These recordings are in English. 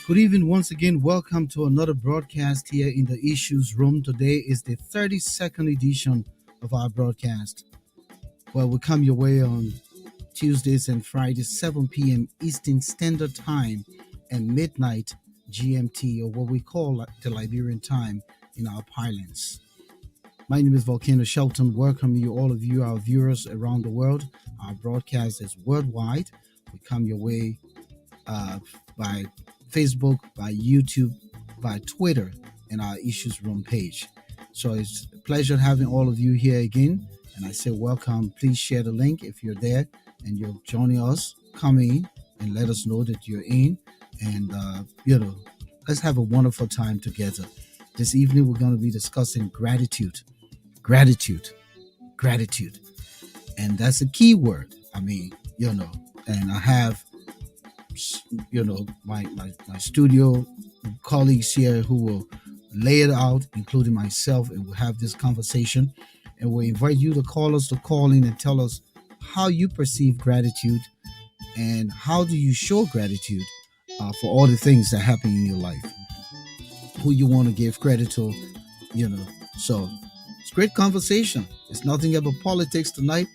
Good evening once again. Welcome to another broadcast here in the Issues Room. Today is the 32nd edition of our broadcast. Well, we come your way on Tuesdays and Fridays, 7 p.m. Eastern Standard Time and midnight GMT, or what we call the Liberian time in our parlance. My name is Volcano Shelton. Welcome you, all of you, our viewers around the world. Our broadcast is worldwide. We come your way uh, by Facebook, by YouTube, by Twitter, and our Issues Room page. So it's a pleasure having all of you here again. And I say welcome. Please share the link if you're there and you're joining us. Come in and let us know that you're in. And, let's have a wonderful time together. This evening, we're going to be discussing gratitude. Gratitude. Gratitude. And that's a key word. And I have my studio colleagues here who will lay it out, including myself, and we'll have this conversation. And we'll invite you to call us, to call in and tell us how you perceive gratitude and how do you show gratitude for all the things that happen in your life. Who you want to give credit to, So it's great conversation. It's nothing about politics tonight.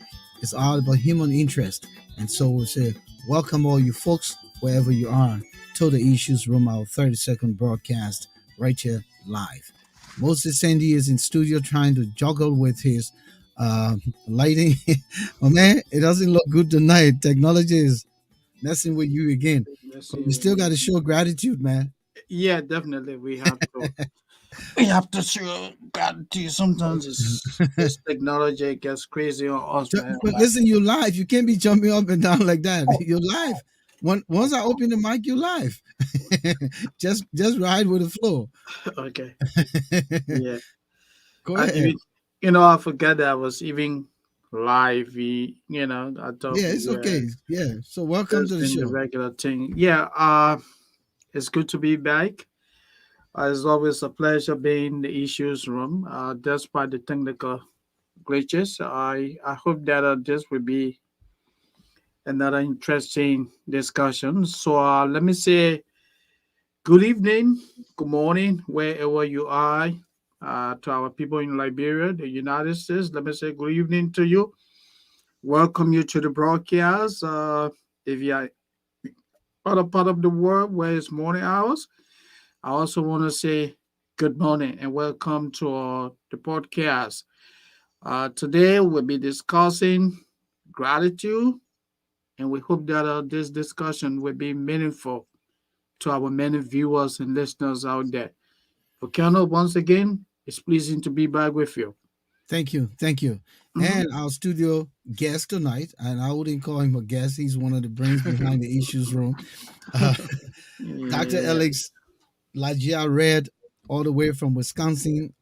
It's all about human interest. And so we'll say, welcome all you folks, wherever you are, to the Issues Room, our 30-second broadcast right here live. Moses Sandy is in studio trying to juggle with his lighting. Oh man, it doesn't look good tonight. Technology is messing with you again. Let's But see. you still got to show gratitude, man. Yeah, definitely. We have to. We have to show gratitude. Sometimes this technology gets crazy on us, man. But listen, you're live. You can't be jumping up and down like that. You're live. Once I open the mic, you're live. just ride with the flow. Okay. Yeah. Go I ahead. even, I forgot that I was even live. I thought Yeah, we it's were okay. Yeah. So welcome to just the in the show. regular thing. Yeah. It's good to be back. It's always a pleasure being in the issues room. Despite the technical glitches, I hope that this will be another interesting discussion. So let me say good evening, good morning, wherever you are, to our people in Liberia, the United States. Let me say good evening to you. Welcome you to the broadcast. If you are other part of the world where it's morning hours, I also want to say good morning and welcome to the podcast. Today we'll be discussing gratitude, and we hope that this discussion will be meaningful to our many viewers and listeners out there. Volcano, once again, it's pleasing to be back with you. Thank you. Thank you. Mhm. And our studio guest tonight, and I wouldn't call him a guest. He's one of the brains behind the Issues Room. Uh, Dr. Yeah. Alex Lagia Red, all the way from Wisconsin,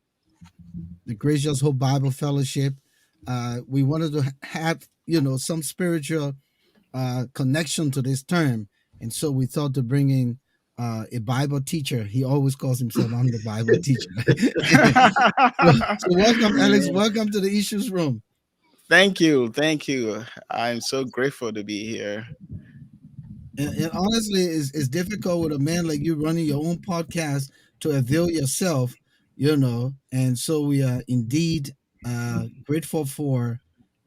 the Gracious Hope Bible Fellowship. We wanted to have, some spiritual connection to this term. And so we thought to bring in a Bible teacher. He always calls himself, I'm the Bible teacher. So welcome, Alex. Yeah. Welcome to the Issues Room. Thank you. Thank you. I'm so grateful to be here. And honestly, it's difficult with a man like you running your own podcast to avail yourself, And so we are indeed grateful for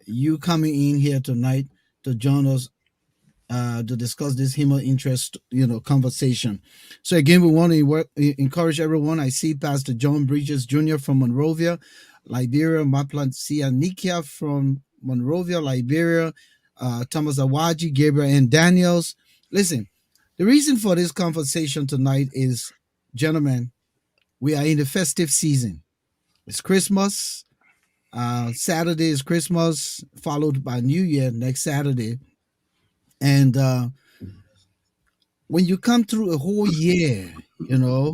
you coming in here tonight to join us to discuss this human interest, conversation. So again, we want to encourage everyone. I see Pastor John Bridges Jr. from Monrovia, Liberia, Maplancia Nikia from Monrovia, Liberia, Thomas Awaji, Gabriel and Daniels. Listen, the reason for this conversation tonight is, gentlemen, we are in the festive season. It's Christmas. Saturday is Christmas, followed by New Year next Saturday. And when you come through a whole year, Yeah.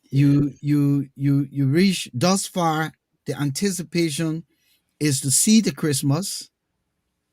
you reach thus far. The anticipation is to see the Christmas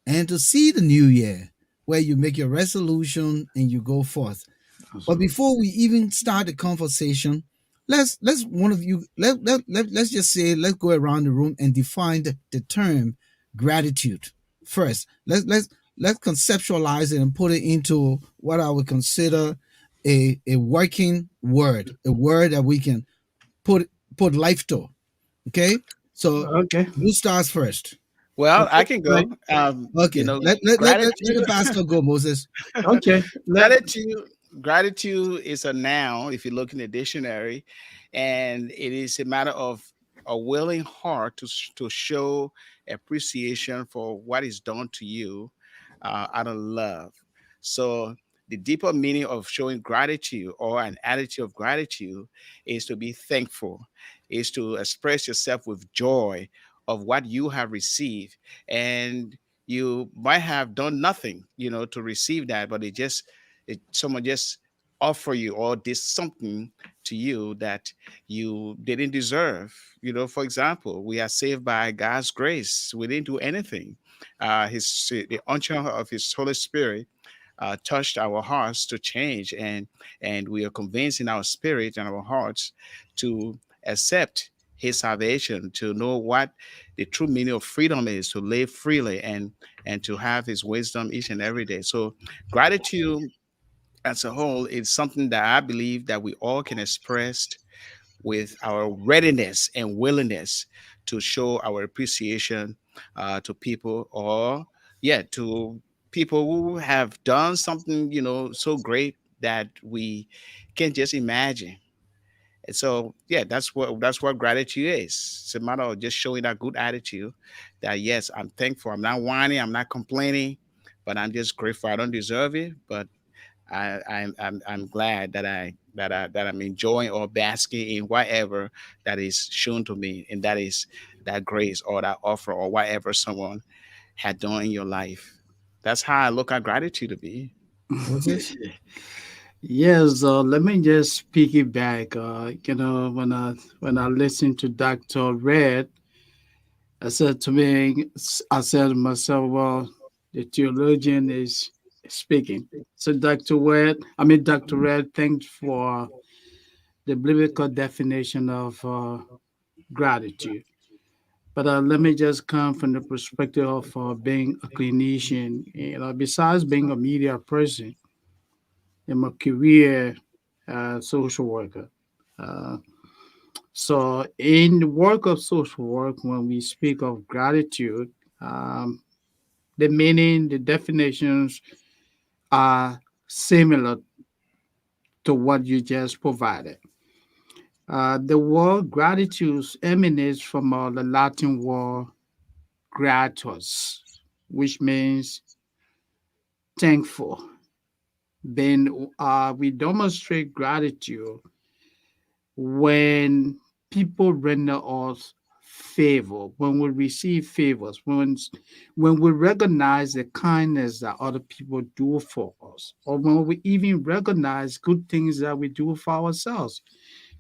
and to see the New Year, where you make your resolution and you go forth. But Absolutely. before we even start the conversation, let's one of you let's just say, let's go around the room and define the term gratitude first. Let's conceptualize it and put it into what I would consider. a working word, a word that we can put put life to. Okay, so Okay. who starts first? Well, I Okay. can Right. go. Okay, let the Gratitude. pastor go, Moses. Okay. Let. Gratitude. Gratitude is a noun if you look in the dictionary, and it is a matter of a willing heart to show appreciation for what is done to you out of love. So the deeper meaning of showing gratitude or an attitude of gratitude is to be thankful, is to express yourself with joy of what you have received. And you might have done nothing, to receive that, but someone just offer you or did something to you that you didn't deserve. For example, we are saved by God's grace. We didn't do anything. The unction of His Holy Spirit touched our hearts to change, and we are convinced in our spirit and our hearts to accept His salvation, to know what the true meaning of freedom is, to live freely and to have His wisdom each and every day. So gratitude as a whole is something that I believe that we all can express with our readiness and willingness to show our appreciation to people, or to people who have done something so great that we can't just imagine. And so that's what gratitude is. It's a matter of just showing that good attitude that yes, I'm thankful, I'm not whining, I'm not complaining, but I'm just grateful. I don't deserve it, but I'm glad that I'm enjoying or basking in whatever that is shown to me, and that is that grace or that offer or whatever someone had done in your life. That's how I look at gratitude to be. Moses. Yes. Let me just piggyback. When I listened to Dr. Red, I said to myself, well, the theologian is speaking. So Dr. Red, thanks for the biblical definition of gratitude. But let me just come from the perspective of being a clinician. Besides being a media person, I'm a career social worker. Uh, so, in the work of social work, when we speak of gratitude, um, the meaning, the definitions are similar to what you just provided. The word gratitude emanates from the Latin word gratus, which means thankful. Then we demonstrate gratitude when people render us favor, when we receive favors, when we recognize the kindness that other people do for us, or when we even recognize good things that we do for ourselves.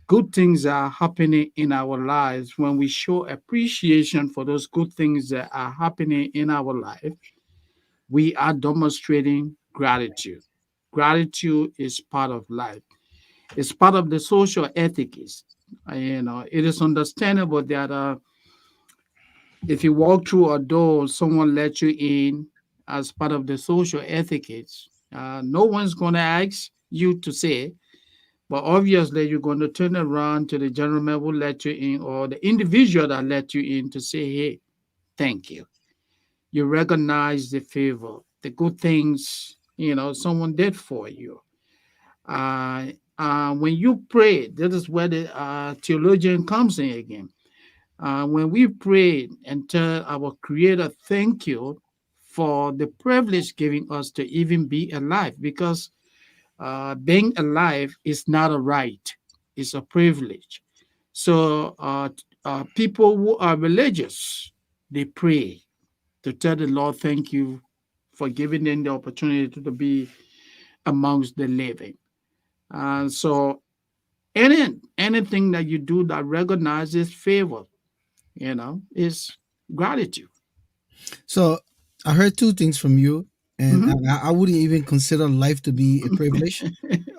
Good things are happening in our lives. When we show appreciation for those good things that are happening in our life, we are demonstrating gratitude. Gratitude is part of life. It's part of the social ethics. It is understandable that if you walk through a door, someone let you in as part of the social ethics. No one's going to ask you to say, but obviously you're going to turn around to the gentleman who let you in or the individual that let you in to say, hey, thank you. You recognize the favor, the good things, someone did for you. Uh, when you pray, that is where the theologian comes in again. When we pray and tell our Creator, thank you for the privilege giving us to even be alive, because being alive is not a right, it's a privilege. So, people who are religious, they pray to tell the Lord, thank you for giving them the opportunity to be amongst the living. So anything that you do that recognizes favor, is gratitude. So I heard two things from you, and Mhm. I wouldn't even consider life to be a privilege.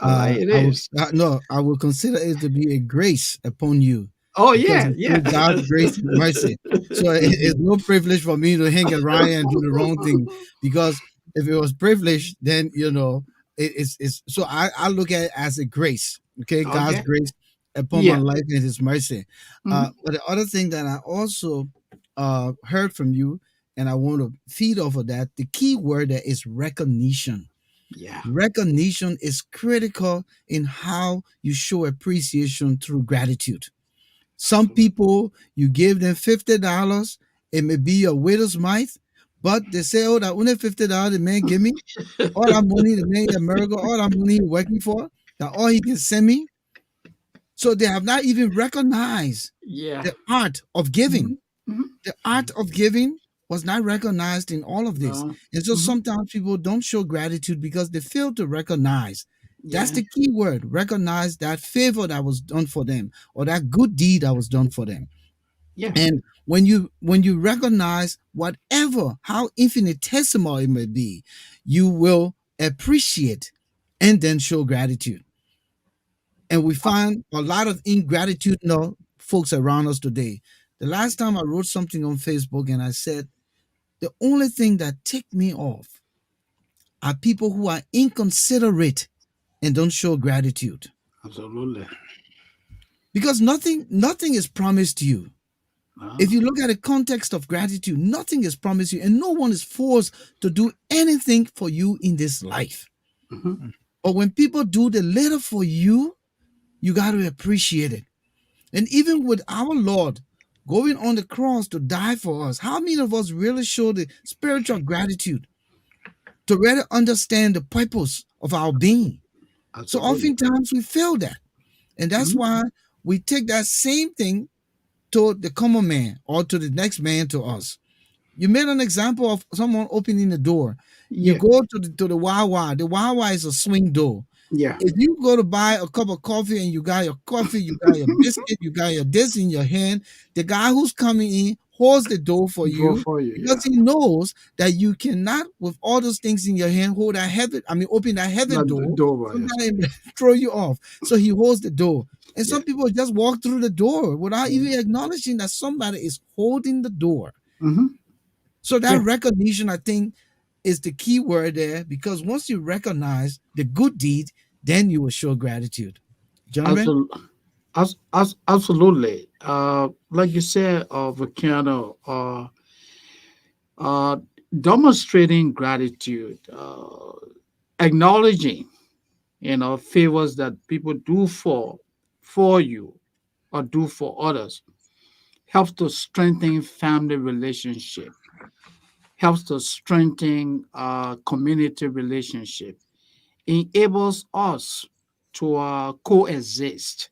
All right, it I would is. no, I would consider it to be a grace upon you, Oh because yeah, it's yeah. through God's grace and mercy. So it's no privilege for me to hang around and do the wrong thing, because if it was privilege, then it's so I look at it as a grace. Okay, God's Okay. grace upon my Yeah. life and His mercy. Mhm. But the other thing that I also heard from you, and I want to feed off of that. The key word there is recognition. Yeah. Recognition is critical in how you show appreciation through gratitude. Some people, you give them $50, it may be a widow's mite, but they say, oh, that only $50 the man give me, all that money the man in America, all that money he working for, that all he can send me. So they have not even recognized Yeah. the art of giving. Mhm. Mhm. The art of giving was not recognized in all of this. No. And so Mhm. sometimes people don't show gratitude because they fail to recognize. That's Yeah. the key word. Recognize that favor that was done for them or that good deed that was done for them. Yeah. And when you recognize whatever, how infinitesimal it may be, you will appreciate and then show gratitude. And we find a lot of ingratitude folks around us today. The last time I wrote something on Facebook and I said, the only thing that ticked me off are people who are inconsiderate and don't show gratitude. Absolutely. Because nothing is promised you. No. If you look at the context of gratitude, nothing is promised you, and no one is forced to do anything for you in this life. Mhm. But when people do the little for you, you got to appreciate it. And even with our Lord going on the cross to die for us, how many of us really show the spiritual gratitude to really understand the purpose of our being? So Absolutely. oftentimes we fail that. And that's Mhm. why we take that same thing to the common man or to the next man to us. You made an example of someone opening the door. You Yeah. go to the Wawa. The Wawa is a swing door. Yeah. If you go to buy a cup of coffee and you got your coffee, you got your biscuit, you got your this in your hand, the guy who's coming in holds the door for Go you for you. because Yeah. he knows that you cannot, with all those things in your hand, hold that heavy, open that heavy Not door. door. Yes. Somebody may throw you off. So he holds the door. And Yeah. some people just walk through the door without even acknowledging that somebody is holding the door. Mhm. So that Yeah. recognition, I think, is the key word there because once you recognize the good deed, then you will show gratitude. Gentlemen? Absolutely. Absolutely. Like you said, Volcano, uh, demonstrating gratitude, acknowledging, favors that people do for you or do for others, helps to strengthen family relationship, helps to strengthen community relationship, enables us to coexist.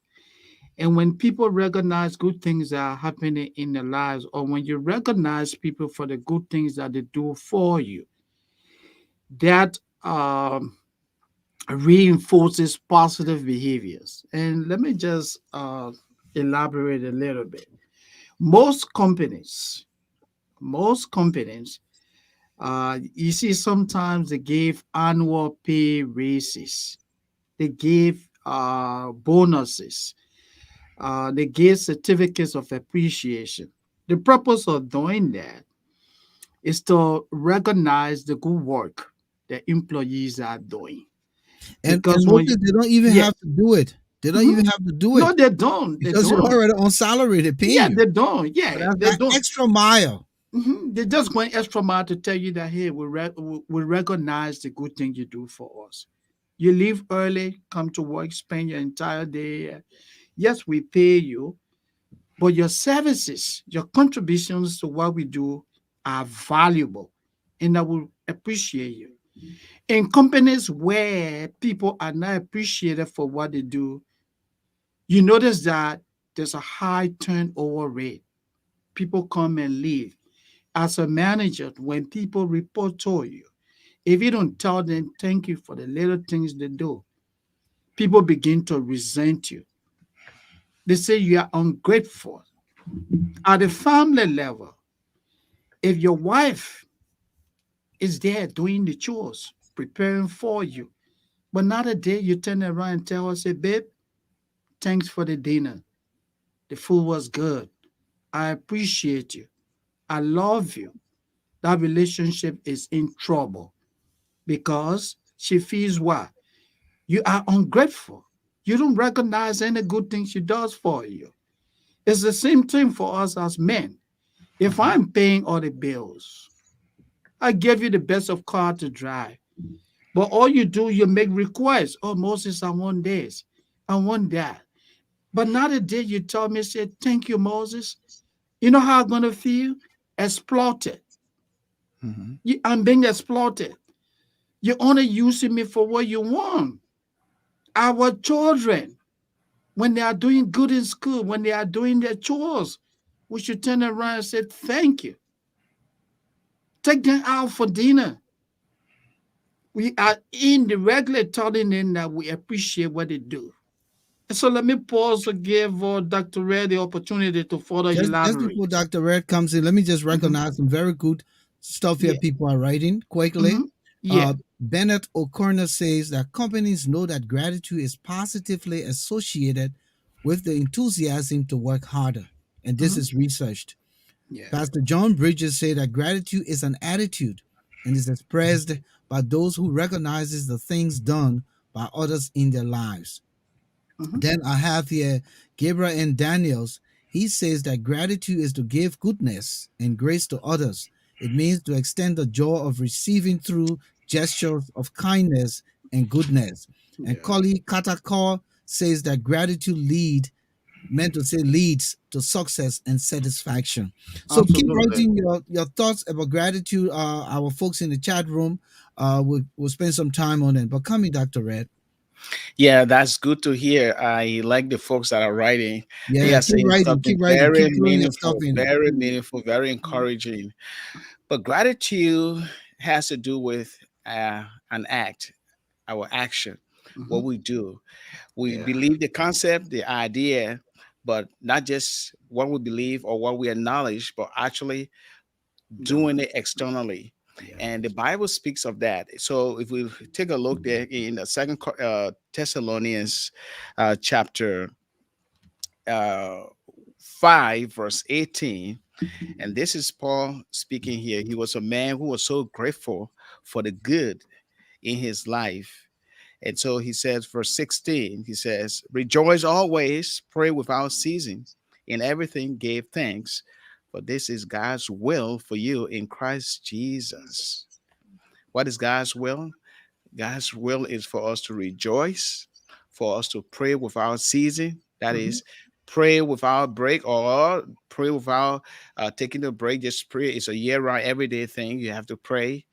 And when people recognize good things that are happening in their lives, or when you recognize people for the good things that they do for you, that reinforces positive behaviors. And let me just elaborate a little bit. Most companies, most companies, you see, sometimes they give annual pay raises, they give bonuses, they give certificates of appreciation. The purpose of doing that is to recognize the good work the employees are doing. And Because when you, mostly they don't even yes, have to do it. They don't mhm. even have to do No, it they don't. They because you're don't. already on salary. They're paying Yeah, you. they don't. But Yeah, that's they that don't. extra mile. They just going extra mile to tell you that, hey, we recognize the good thing you do for us. You leave early, come to work, spend your entire day. Yes, we pay you, but your services, your contributions to what we do are valuable, and I will appreciate you. In companies where people are not appreciated for what they do, you notice that there's a high turnover rate. People come and leave. As a manager, when people report to you, if you don't tell them thank you for the little things they do, people begin to resent you. They say you are ungrateful. At the family level, if your wife is there doing the chores, preparing for you, but not a day you turn around and tell her, say, babe, thanks for the dinner. The food was good. I appreciate you. I love you. That relationship is in trouble because she feels what? You are ungrateful. You don't recognize any good thing she does for you. It's the same thing for us as men. If Mhm. I'm paying all the bills, I give you the best of car to drive. But all you do, you make requests. Oh, Moses, I want this. I want that. But not a day you tell me, say, thank you, Moses. You know how I'm going to feel? Exploited. Mhm. I'm being exploited. You're only using me for what you want. Our children, when they are doing good in school, when they are doing their chores, we should turn around and say, thank you. Take them out for dinner. We are indirectly telling them that we appreciate what they do. So let me pause to give Dr. Red the opportunity to further Just elaborate. before Dr. Red comes in, let me just Mhm. recognize some very good stuff here Yeah. people are writing quickly. Mhm. Yeah. Bennett O'Connor says that companies know that gratitude is positively associated with the enthusiasm to work harder, and this Mhm. is researched. Yeah. Pastor John Bridges said that gratitude is an attitude and is expressed by those who recognizes the things done by others in their lives. Mhm. Then I have here Gabriel N. Daniels. He says that gratitude is to give goodness and grace to others. It means to extend the joy of receiving through gestures of kindness and goodness. And Yeah. Kali Katakor says that gratitude meant to say leads to success and satisfaction. So keep Absolutely. writing your thoughts about gratitude. Our folks in the chat room will spend some time on it. But coming, Dr. Red. Yeah, that's good to hear. I like the folks that are writing. They Yeah, are saying keep something writing, very keep throwing your stuff in. meaningful, very encouraging. But gratitude has to do with an act, our action, Mhm. what we do. We Yeah. believe the concept, the idea, but not just what we believe or what we acknowledge, but actually Do doing it. it externally. Yeah. And the Bible speaks of that. So if we take a look there in the second Thessalonians chapter uh, 5, verse 18, and this is Paul speaking here. He was a man who was so grateful for the good in his life. And so he says, verse 16, he says, rejoice always, pray without ceasing, in everything give thanks, for this is God's will for you in Christ Jesus. What is God's will? God's will is for us to rejoice, for us to pray without ceasing. That Mhm. is, pray without break or pray without taking a break. Just pray. It's a year-round, everyday thing. You have to pray.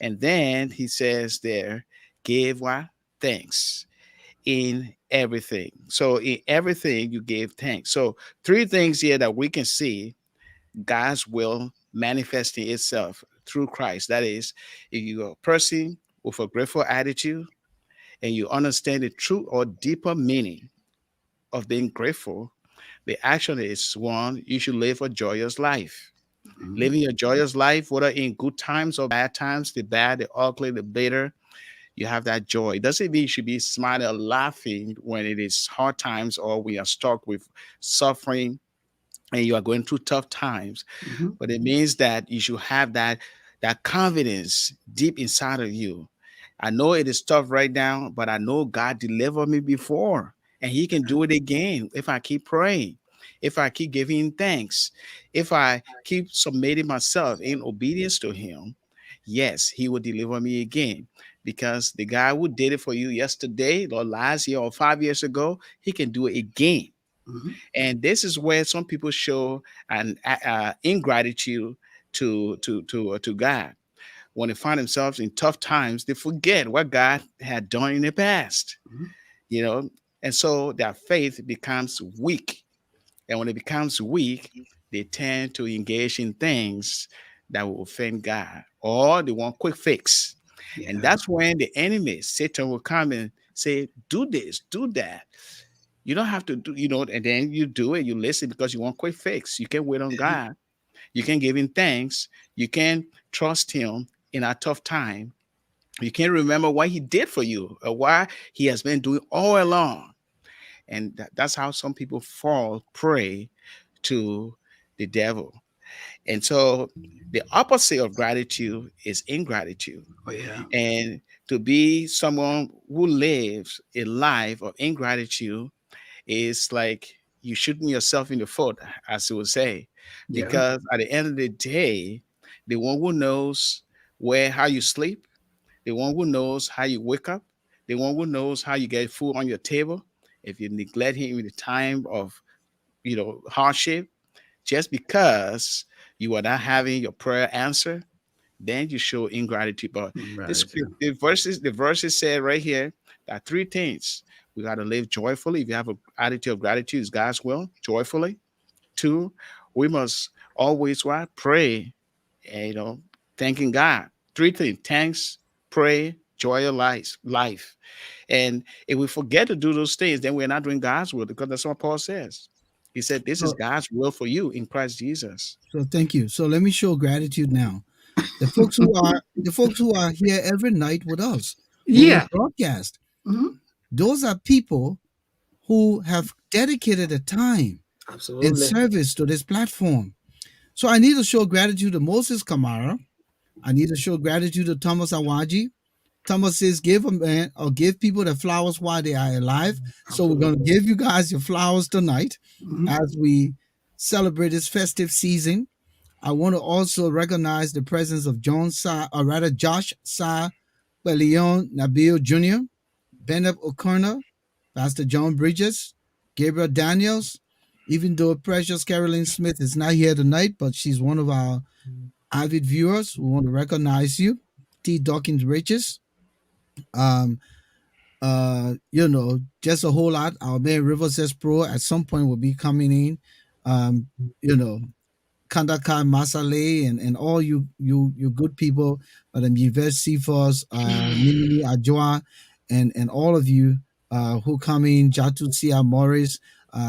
And then he says there, give what? Thanks in everything. So in everything you gave thanks. So three things here that we can see God's will manifesting itself through Christ. That is, if you're a person with a grateful attitude and you understand the true or deeper meaning of being grateful, the action is one, you should live a joyous life. Mhm. Living a joyous life, whether in good times or bad times, the bad, the ugly, the bitter, you have that joy. It doesn't mean you should be smiling or laughing when it is hard times or we are stuck with suffering and you are going through tough times. Mhm. But it means that you should have that confidence deep inside of you. I know it is tough right now, but I know God delivered me before, and He can do it again if I keep praying, if I keep giving thanks, if I keep submitting myself in obedience to Him. Yes, He will deliver me again, because the guy who did it for you yesterday, or last year, or 5 years ago, He can do it again. Mhm. And this is where some people show an ingratitude to God. When they find themselves in tough times, they forget what God had done in the past, Mhm. you know, and so their faith becomes weak. And when it becomes weak, they tend to engage in things that will offend God, or they want quick fix. And Yeah. that's when the enemy, Satan, will come and say, do this, do that. You don't have to do, and then you do it, you listen because you want quick fix. You can wait on God. You can give him thanks. You can trust him in a tough time. You can remember what he did for you or what he has been doing all along. And that's how some people fall prey to the devil. And so the opposite of gratitude is ingratitude. Oh yeah. And to be someone who lives a life of ingratitude is like you shooting yourself in the foot, as you would say, Yeah. because at the end of the day, the one who knows where how you sleep, the one who knows how you wake up, the one who knows how you get food on your table, if you neglect him in the time of hardship, just because you are not having your prayer answered, then you show ingratitude. But this Gratitude. the verses said right here that three things. We got to live joyfully. If you have an attitude of gratitude, is God's will, joyfully. Two, we must always what? Pray, and, thanking God. Three things: thanks, pray, joy of life. And if we forget to do those things, then we're not doing God's will, because that's what Paul says. He said, "This is So, God's will for you in Christ Jesus." so thank you. So let me show gratitude now. The folks who are here every night with us when we Yeah. broadcast, Mhm. those are people who have dedicated a time in Absolutely. service to this platform. So I need to show gratitude to Moses Kamara. I need to show gratitude to Thomas Awaji. Thomas says, give a man or give people the flowers while they are alive. So we're going to Absolutely. give you guys your flowers tonight Mhm. as we celebrate this festive season. I want to also recognize the presence of Josh Sa, Leon Nabil Jr., Bennett O'Connor, Pastor John Bridges, Gabriel Daniels. Even though Precious Carolyn Smith is not here tonight, but she's one of our avid viewers. We want to recognize you. T. Dawkins Riches. Um, just a whole lot. Our man River says Pro at some point will be coming in. Um, you know, Kandaka Masale and all you good people, Madam Yvette Sifos, Nimini Ajwa, and all of you who come in, Jatu Sia Morris.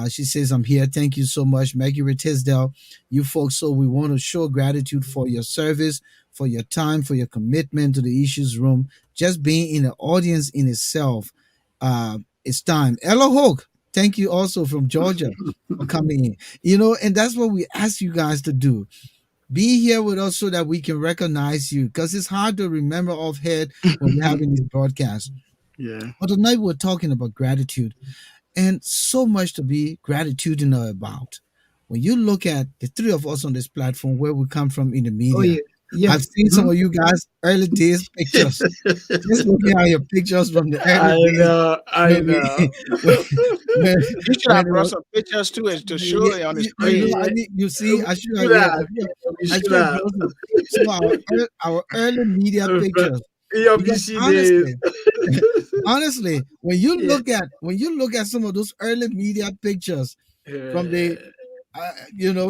She says, I'm here. Thank you so much. Maggie Tisdale, you folks. So we want to show gratitude for your service, for your time, for your commitment to the issues room. Just being in the audience in itself, it's time. Ella Hoke, thank you also from Georgia for coming in. And that's what we ask you guys to do. Be here with us so that we can recognize you, because it's hard to remember offhand when we're having these broadcasts. Yeah. But tonight we're talking about gratitude, and so much to be gratitudinal about. When you look at the three of us on this platform, where we come from in the Oh media, yeah. Yeah. I've seen some Mhm. of you guys early days pictures. Just looking at your pictures from the early I days, know. I know. when, when, You should when have it brought was, some pictures too, as to show yeah, it on the I screen. Yeah. need you see. We I should have, should yeah, have. We I should should have have. brought some of our early media But pictures, your because BC days. honestly, honestly, Yeah. when you look at some of those early media pictures from the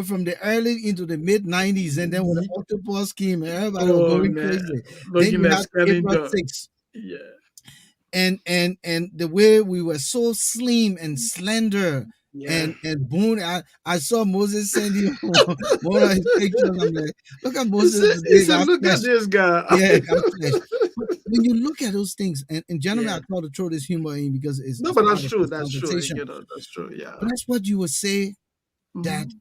from the early into the mid 90s, and then when the octopus came and everybody was Oh going man. crazy, then Looking you at have scanning April the 6th, yeah. and the way we were so slim and slender. Yeah. And Boone, I saw Moses send you one of his pictures. I'm like, look at Moses He today, said, got look flesh. at this guy. Yeah, got flesh. But when you look at those things, and gentlemen, Yeah. I try to throw this humor in because No, it's but part that's of true. this That's true. conversation. That's true. Yeah. But that's what you would say, that Mhm.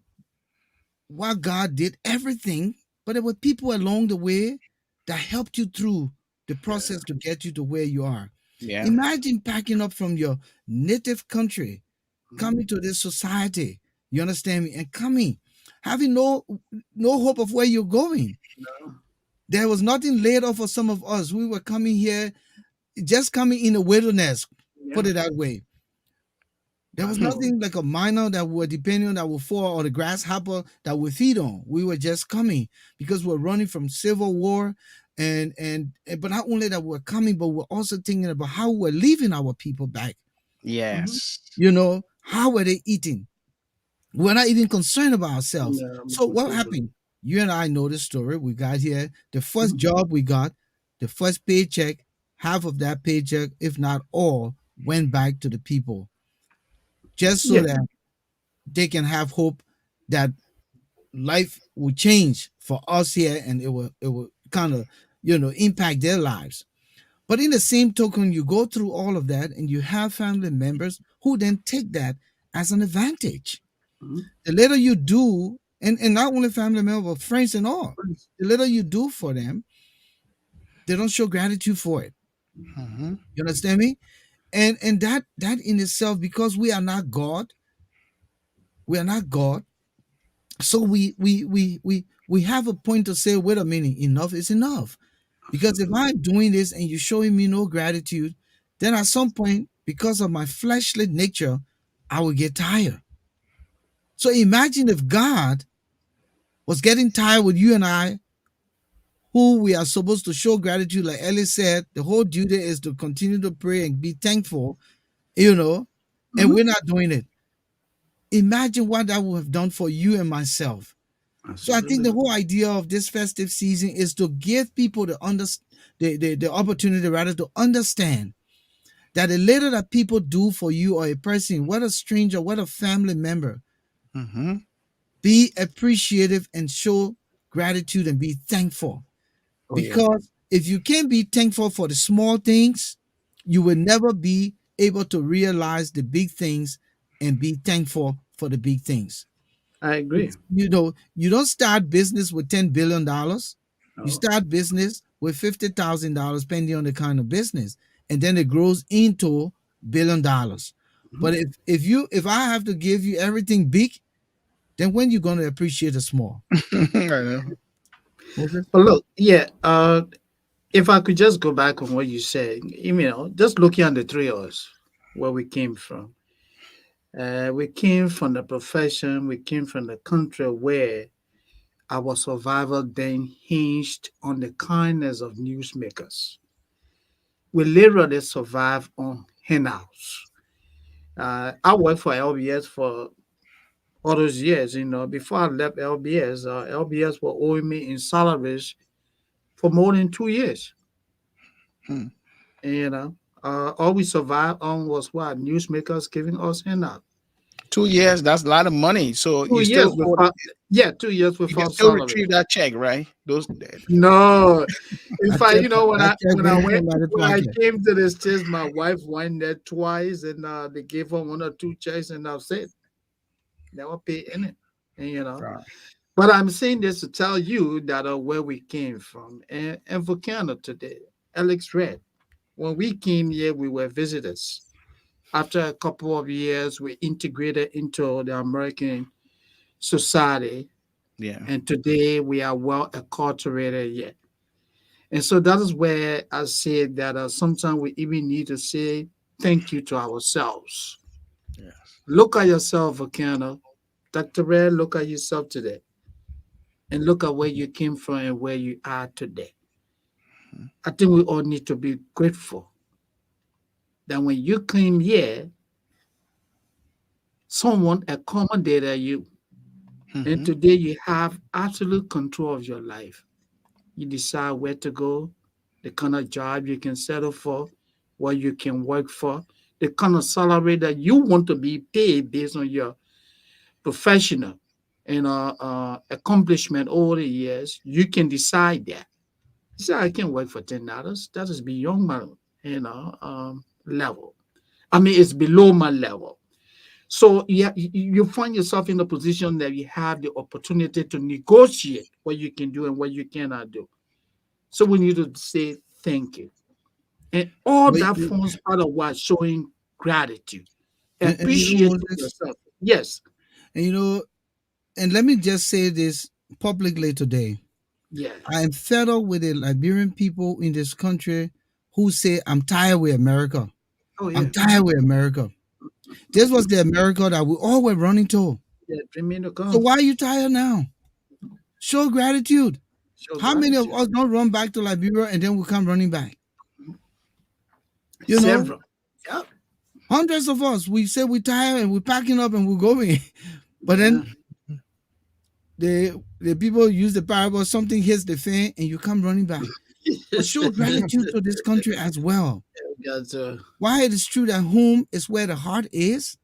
while God did everything, but there were people along the way that helped you through the Yeah. process to get you to where you are. Yeah. Imagine packing up from your native country, Mhm. coming to this society. You understand me? And coming, having no hope of where you're going. No. There was nothing laid off for some of us. We were coming here, just coming in the wilderness, put Yeah. it that way. There I was know. nothing like a minor that we were depending on that would fall, or the grasshopper that we feed on. We were just coming because we're running from civil war, but not only that we're coming, but we're also thinking about how we're leaving our people back. Mhm. Yes. How were they eating? We're not even concerned about ourselves. Yeah, So what absolutely. happened? You and I know the story. We got here. The first Mhm. job we got, the first paycheck, half of that paycheck, if not all, went back to the people, just so Yeah. that they can have hope that life will change for us here, and it will kind of impact their lives. But in the same token, you go through all of that and you have family members who then take that as an advantage. Mhm. The later you do, and not only family members, but friends and all. The little you do for them, they don't show gratitude for it. Mm-hmm. You understand me? And that in itself, because we are not God, we are not God. So we have a point to say, wait a minute, enough is enough. Because if I'm doing this and you're showing me no gratitude, then at some point, because of my fleshly nature, I will get tired. So imagine if God was getting tired with you and I, who we are supposed to show gratitude, like Ellie said, the whole duty is to continue to pray and be thankful, you know, and Mhm. we're not doing it. Imagine what that would have done for you and myself. So I think Absolutely. the whole idea of this festive season is to give people the opportunity rather to understand that the little that people do for you or a person, what a stranger, what a family member, Mm-hmm. be appreciative and show gratitude and be thankful. Oh yeah. Because if you can't be thankful for the small things, you will never be able to realize the big things and be thankful for the big things. I agree. You don't start business with $10 billion. You No. start business with $50,000, depending on the kind of business, and then it grows into $1 billion. Mhm. But if I have to give you everything big, then when you gonna appreciate the small? I know. Moses? But look, yeah, if I could just go back on what you said, just looking at the three of us, where we came from. We came from the profession, we came from the country where our survival then hinged on the kindness of newsmakers. We literally survived on handouts. I worked for LBS for all those years. Before I left LBS, LBS were owing me in salaries for more than 2 years. Hmm. And, all we survived on was what newsmakers giving us handout. 2 years, that's a lot of money. So Two you still years owe, without, yeah, 2 years you can without still salary. retrieve that check, right? Those No, in I fact, check that check when I went in went somebody's when I pocket. came to the States, my wife went there twice, and they gave her one or two checks, and that's it. Never pay any, and But I'm saying this to tell you that where we came from, and for Canada today, Alex Red. When we came here, we were visitors. After a couple of years, we integrated into the American society, Yeah. and today we are well acculturated yet. And so that is where I say that sometimes we even need to say thank you to ourselves. Yeah. Look at yourself, Akana. Dr. Red, look at yourself today and look at where you came from and where you are today. I think we all need to be grateful that when you came here, someone accommodated you. And Mm-hmm. today you have absolute control of your life. You decide where to go, the kind of job you can settle for, what you can work for, the kind of salary that you want to be paid based on your professional accomplishment over the years. You can decide that. You say, I can work for $10. That is beyond my level. I mean, it's below my level. So you find yourself in a position that you have the opportunity to negotiate what you can do and what you cannot do. So we need to say thank you. And all But that forms part of what showing gratitude, and appreciating Moses, yourself. Yes, and and let me just say this publicly today. I yes. am fed up with the Liberian people in this country who say, I'm tired with America. Oh yeah. I'm tired with America. This was the America that we all were running to. Yeah, dreaming to So come. why are you tired now? Show gratitude. Show How many of gratitude. us don't run back to Liberia and then we come running back? You know, Several. Yep. hundreds of us, we say we're tired and we're packing up and we're going. But Yeah. then the people use the parable, something hits the fan and you come running back. But show gratitude to this country as well. Got to Why it is true that home is where the heart is,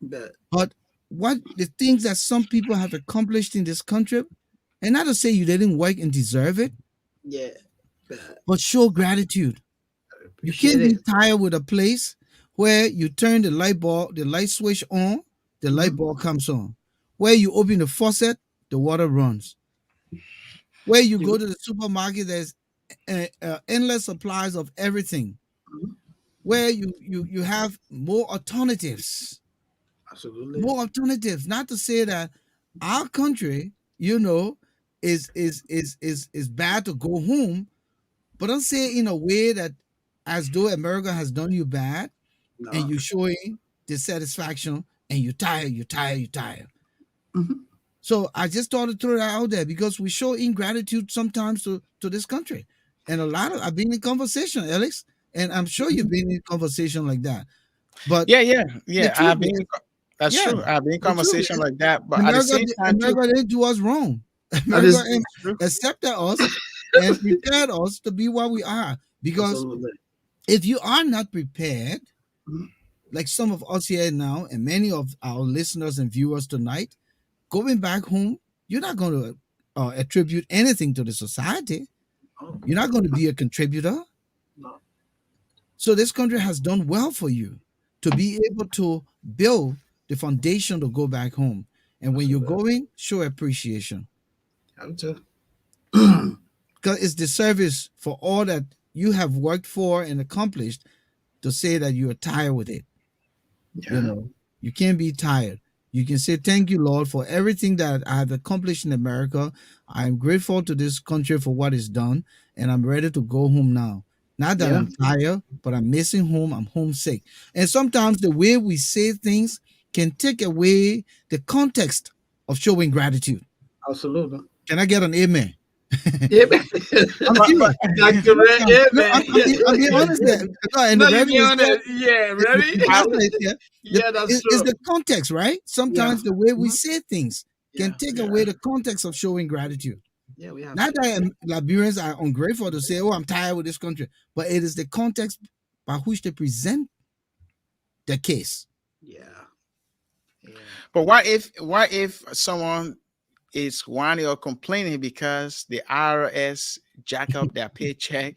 bet. but what the things that some people have accomplished in this country, and not to say you didn't work and deserve it, Yeah. Bet. but show gratitude. You Appreciate can't be it. tired with a place where you turn the light switch on, the light Mhm. bulb comes on. Where you open the faucet, the water runs. Where you You- go to the supermarket, there's endless supplies of everything. Mhm. Where you have more alternatives, Absolutely. more alternatives. Not to say that our country, you know, is bad to go home, but don't say it in a way that as though America has done you bad and No. you showing dissatisfaction and you tired, you tired, you tired. Mhm. So I just thought to throw that out there because we show ingratitude sometimes to this country. And a lot of I've been in conversation, Alex, and I'm sure you've been in conversation like that. But the Yeah. truth is, That's yeah, true. I've been in the truth conversation is like that, but at the America, same time, too, America didn't do us wrong. That America is it's true. accepted us and prepared us to be what we are. Because absolutely. if you are not prepared, Mhm. like some of us here now, and many of our listeners and viewers tonight, going back home, you're not going to attribute anything to the society. Oh, You're not going to be a contributor. no. So this country has done well for you to be able to build the foundation to go back home. And when you're Absolutely. going, show appreciation. Have to. Because it's the service for all that you have worked for and accomplished to say that you are tired with it. Yeah. You know, you can't be tired. You can say, thank you, Lord, for everything that I have accomplished in America. I'm grateful to this country for what it's done, and I'm ready to go home now. Not that Yeah. I'm tired, but I'm missing home. I'm homesick. And sometimes the way we say things can take away the context of showing gratitude. Absolutely. Can I get an amen? Yeah, man. I'm But serious. Dr. Red, yeah, No, man. I'm being honest there. No, and No, the you reverend be is on here. it. Yeah, ready? The pastor is here. Yeah, that's It's true. the context, right? Yeah. Sometimes the way we Mhm. say things can Yeah. take Yeah. away the context of showing gratitude. Yeah, we have Not to. that Liberians are ungrateful to say, "Oh, I'm tired with this country," but it is the context by which they present the case. Yeah. Yeah. but what if someone is whining or complaining because the IRS jack up their paycheck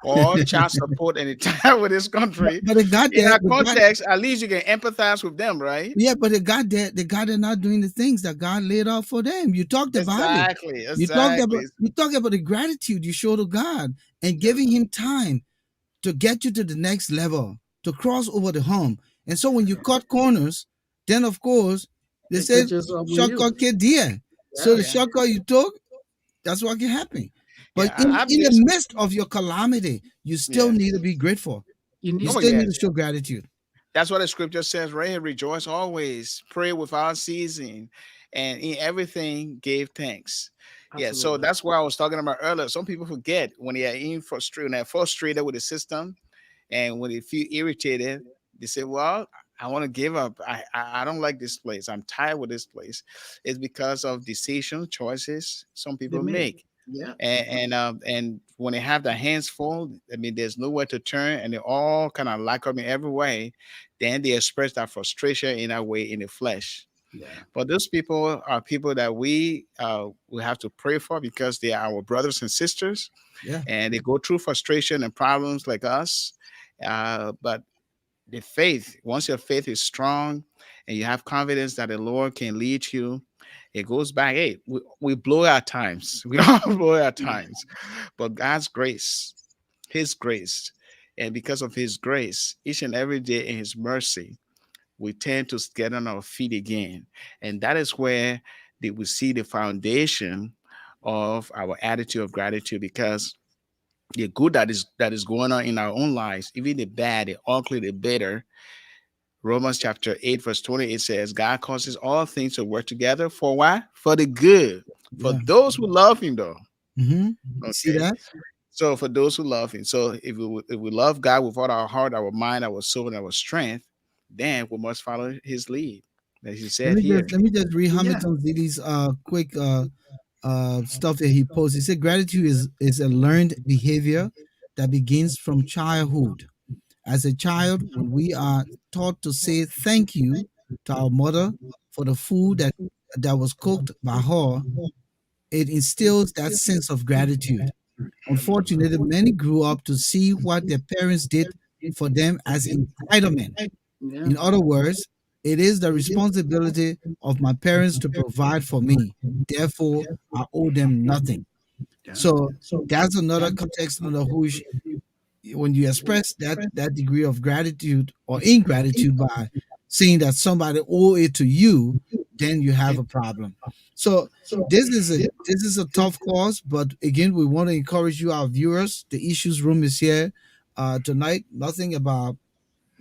or child support and entire with this country? But they got In there. that context, at least you can empathize with them, right? Yeah, but they got there. They got there not doing the things that God laid out for them. You talked about it. Exactly, exactly. You talked about the gratitude you show to God and Yeah. giving Him time to get you to the next level, to cross over the hump. And so when you cut corners, then of course they It said catches up with you. shortcut kid dear. So the Yeah. shortcut you took, that's what can happen. But Yeah, I in believe. the midst of your calamity, you still Yeah. need to be grateful. You You need Oh still need yes. to show gratitude. That's what the scripture says, right here. Rejoice always, pray without ceasing, and in everything give thanks. Yeah, so absolutely. that's what I was talking about earlier. Some people forget when they are when they're frustrated with the system and when they feel irritated, they say, well, I want to give up. I don't like this place. I'm tired with this place. It's because of decision choices some They people made. make. Yeah. And when they have their hands full, I mean, there's nowhere to turn, and they all kind of lack up in every way. Then they express that frustration in that way in the flesh. Yeah. But those people are people that we have to pray for because they are our brothers and sisters, Yeah. and they go through frustration and problems like us. But the faith, once your faith is strong, and you have confidence that the Lord can lead you, it goes back. Hey, we blow our times. We don't blow our times, but God's grace, His grace, and because of His grace, each and every day in His mercy, we tend to get on our feet again, and that is where we see the foundation of our attitude of gratitude. Because the good that is going on in our own lives, even the bad, the ugly, the bitter, Romans chapter 8, verse 20, it says, God causes all things to work together for what? For the good. For Yeah. those who love him, though. See Okay. that? So for those who love him. So if we love God with all our heart, our mind, our soul, and our strength, then we must follow his lead. As he said here. Let me just read Yeah. Hamilton Zilli's quick stuff that he posted. He said gratitude is a learned behavior that begins from childhood. As a child, when we are taught to say thank you to our mother for the food that was cooked by her, it instills that sense of gratitude. Unfortunately, many grew up to see what their parents did for them as entitlement. Yeah. In other words, It is the responsibility of my parents to provide for me. Therefore, I owe them nothing. Yeah. So that's another context under which when you express that degree of gratitude or ingratitude by saying that somebody owe it to you, then you have a problem. So this is a tough cause, but again, we want to encourage you, our viewers. The issues room is here tonight. Nothing about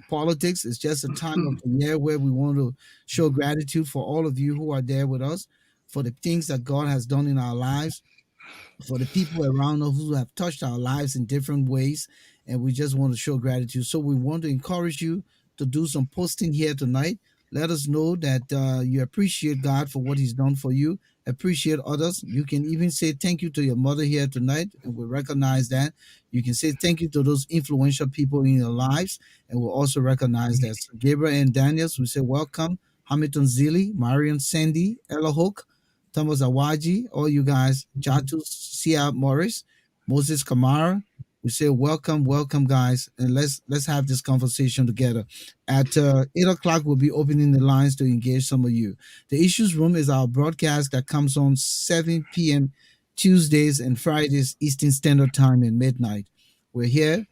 politics. It's just a time of the year where we want to show gratitude for all of you who are there with us, for the things that God has done in our lives, for the people around us who have touched our lives in different ways, and we just want to show gratitude. So we want to encourage you to do some posting here tonight. Let us know that you appreciate God for what He's done for you. Appreciate others. You can even say thank you to your mother here tonight, and we recognize that. You can say thank you to those influential people in your lives, and we'll also recognize that. So Gabriel and Daniels, we say welcome. Hamilton Zilli, Marion Sandy, Ella Hook, Thomas Awaji, all you guys, Jatu Sia Morris, Moses Kamara. We say welcome, welcome, guys, and let's have this conversation together. At 8 o'clock, we'll be opening the lines to engage some of you. The Issues Room is our broadcast that comes on 7 p.m. Tuesdays and Fridays Eastern Standard Time and midnight. We're here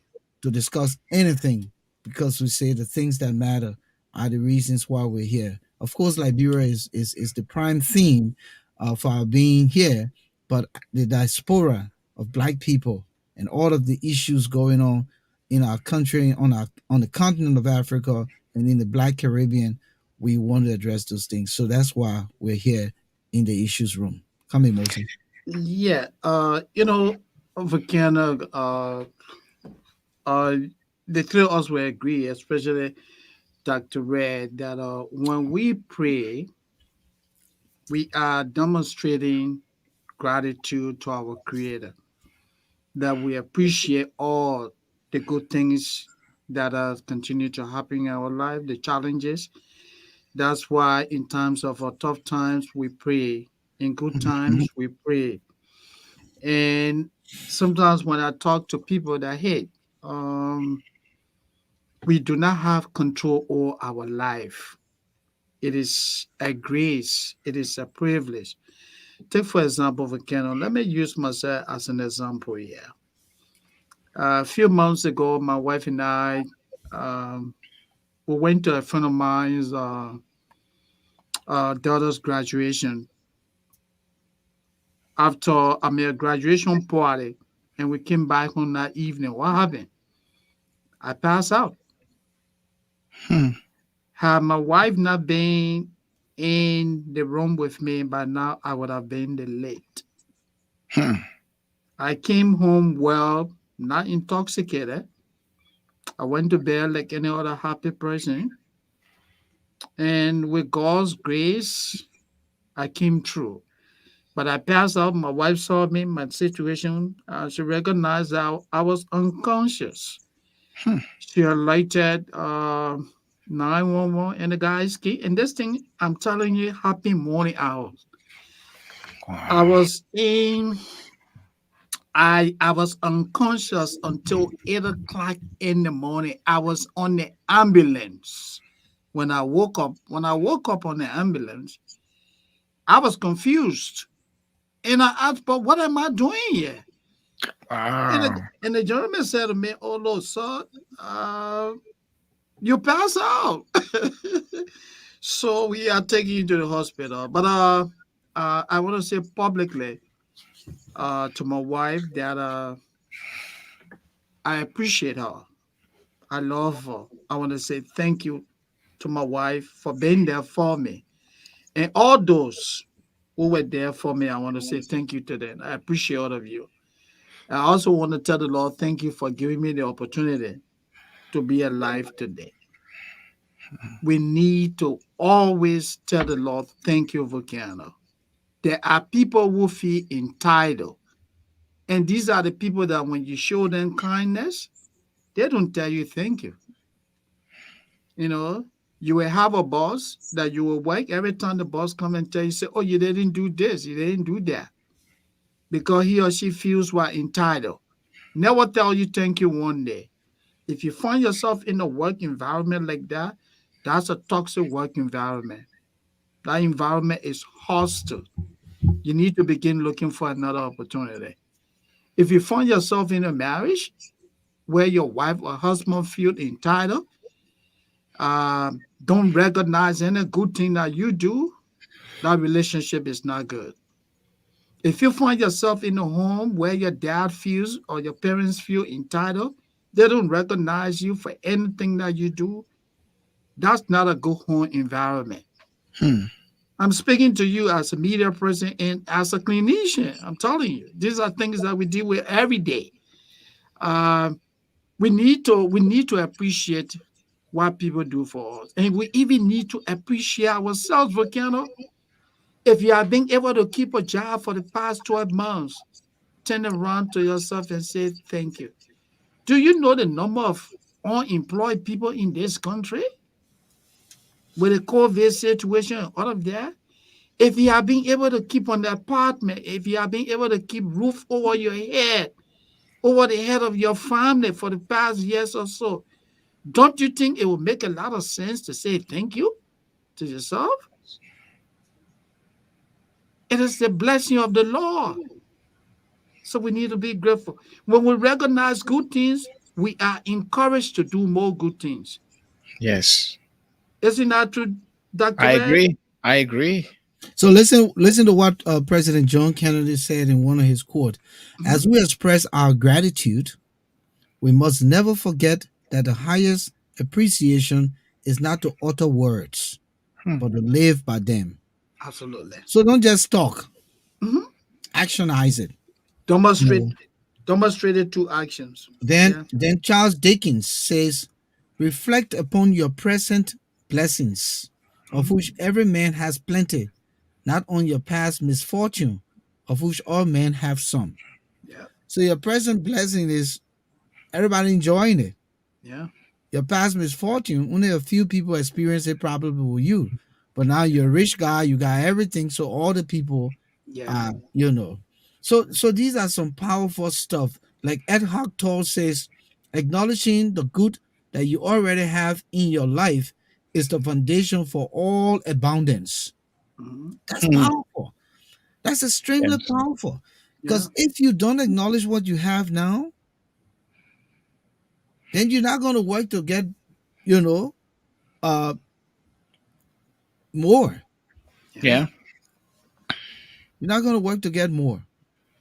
to discuss anything because we say the things that matter are the reasons why we're here. Of course, Liberia is the prime theme of our being here, but the diaspora of Black people and all of the issues going on in our country, on the continent of Africa, and in the Black Caribbean, we want to address those things. So that's why we're here in the issues room. Come in, Moses. Yeah. Volcano, uh, the three of us will agree, especially Dr. Red, that when we pray, we are demonstrating gratitude to our Creator, that we appreciate all the good things that have continued to happen in our life, the challenges. That's why, in times of tough times, we pray. In good times, we pray. And sometimes when I talk to people that, hey, um, we do not have control over our life. It is a grace. It is a privilege. Take for example, Volcano. Let me use myself as an example here. A few months ago, my wife and I, um, we went to a friend of mine's daughter's graduation. After a graduation party, and we came back home that evening. What happened? I passed out. Hmm. Had my wife not been in the room with me, by now I would have been the late. Hmm. I came home well, not intoxicated. I went to bed like any other happy person. And with God's grace, I came through. But I passed out. My wife saw me, my situation. She recognized that I was unconscious. Hmm. She alerted 911 and the guys key. And this thing, I'm telling you, happy morning hours. I Wow. was in, I was unconscious until 8 o'clock in the morning. I was on the ambulance. When I woke up on the ambulance, I was confused. And I asked, but what am I doing here? Wow. And the gentleman said to me, oh, no, sir, uh, you pass out. So we are taking you to the hospital. But I want to say publicly to my wife that I appreciate her. I love her. I want to say thank you to my wife for being there for me. And all those who were there for me, I want to say thank you to them. I appreciate all of you. I also want to tell the Lord, thank you for giving me the opportunity to be alive today. We need to always tell the Lord, thank you, Volcano. There are people who feel entitled. And these are the people that when you show them kindness, they don't tell you thank you. You know, you will have a boss that you will work every time the boss come and tell you, say, oh, you didn't do this, you didn't do that. Because he or she feels we're entitled. Never tell you thank you one day. If you find yourself in a work environment like that, That's a toxic work environment. That environment is hostile. You need to begin looking for another opportunity. If you find yourself in a marriage where your wife or husband feel entitled, don't recognize any good thing that you do, that relationship is not good. If you find yourself in a home where your dad feels or your parents feel entitled, they don't recognize you for anything that you do, that's not a good home environment. Hmm. I'm speaking to you as a media person and as a clinician. I'm telling you, these are things that we deal with every day. Um, we need to appreciate what people do for us, and we even need to appreciate ourselves. Volcano, if you have been able to keep a job for the past 12 months, turn around to yourself and say thank you. Do you know the number of unemployed people in this country with the COVID situation and all of that? If you have been able to keep on the apartment, if you have been able to keep roof over your head, over the head of your family for the past years or so, don't you think it would make a lot of sense to say thank you to yourself? It is the blessing of the Lord. So we need to be grateful. When we recognize good things, we are encouraged to do more good things. Yes, Isn't that true, Dr. I Red? agree. I agree. So listen to what President John Kennedy said in one of his quotes. Mhm. As we express our gratitude, we must never forget that the highest appreciation is not to utter words, Hmm. but to live by them. Absolutely. So don't just talk, Mhm. actionize it. You Demonstrate, know. demonstrate it through actions. Then Yeah. then Charles Dickens says, reflect upon your present blessings, of Mhm. which every man has plenty, not on your past misfortune, of which all men have some. Yeah. So your present blessing is everybody enjoying it. Yeah. Your past misfortune, only a few people experience it, probably with you. But now you're a rich guy, you got everything, so all the people Yeah. you know. So these are some powerful stuff. Like Ed Hoc Tolle says, acknowledging the good that you already have in your life is the foundation for all abundance. Mhm. That's Hmm. powerful. That's extremely Yes. powerful. Yeah. Because if you don't acknowledge what you have now, then you're not going to work to get, you know, uh, more. Yeah. Yeah. You're not going to work to get more.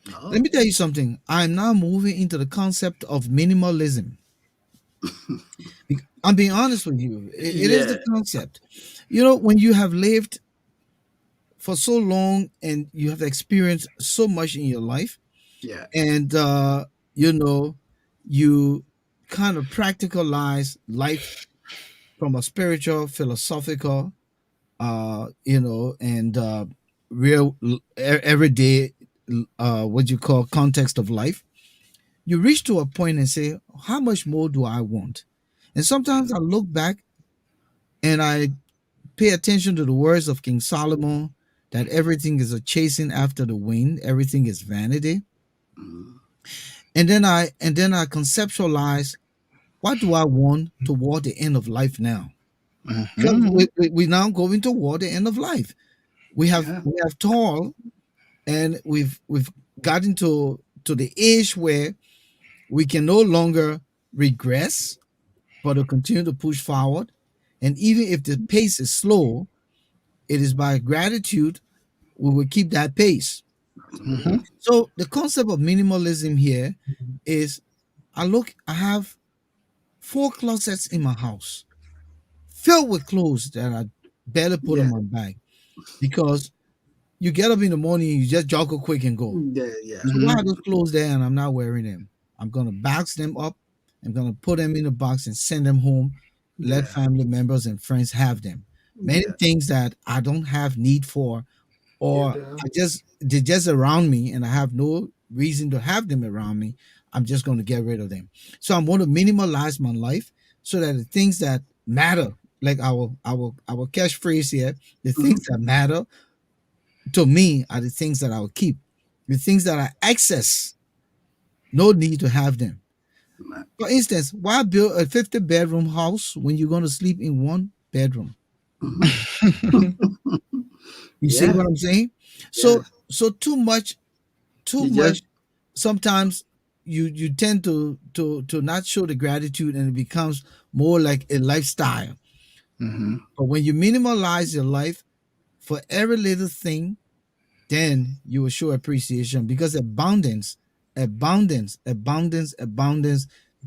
Let No. me tell you something. I'm now moving into the concept of minimalism. I'm being honest with you. It is Yeah. the concept. You know, when you have lived for so long and you have experienced so much in your life, Yeah. and you know, you kind of practicalize life from a spiritual, philosophical, and real everyday, what you call context of life. You reach to a point and say, how much more do I want? And sometimes I look back and I pay attention to the words of King Solomon, that everything is a chasing after the wind, everything is vanity. Mhm. And then I conceptualize, what do I want toward the end of life now? Because Hmm. we now going toward the end of life. We have Yeah. we have toiled, and we've gotten to the age where we can no longer regress, but to continue to push forward. And even if the pace is slow, it is by gratitude we will keep that pace. Hmm. Absolutely. So the concept of minimalism here is, I have four closets in my house filled with clothes that I barely put on Yeah. my back, because you get up in the morning, you just joggle quick and go. Yeah. Yeah. So why Hmm. are those clothes there and I'm not wearing them? I'm gonna box them up. I'm gonna put them in a box and send them home. Let Yeah. family members and friends have them. Many Yeah. things that I don't have need for, You or do. they're just around me and I have no reason to have them around me. I'm just going to get rid of them. So I'm going to minimalize my life so that the things that matter, like our catchphrase here, the things Mhm. that matter to me are the things that I'll keep. The things that are excess, no need to have them. For instance, why build a 50 bedroom house when you're going to sleep in one bedroom. Mhm. You see Yeah. what I'm saying? Yeah. So too You much. just. Sometimes you tend to not show the gratitude, and it becomes more like a lifestyle. Mhm. But when you minimalize your life for every little thing, then you will show appreciation, because abundance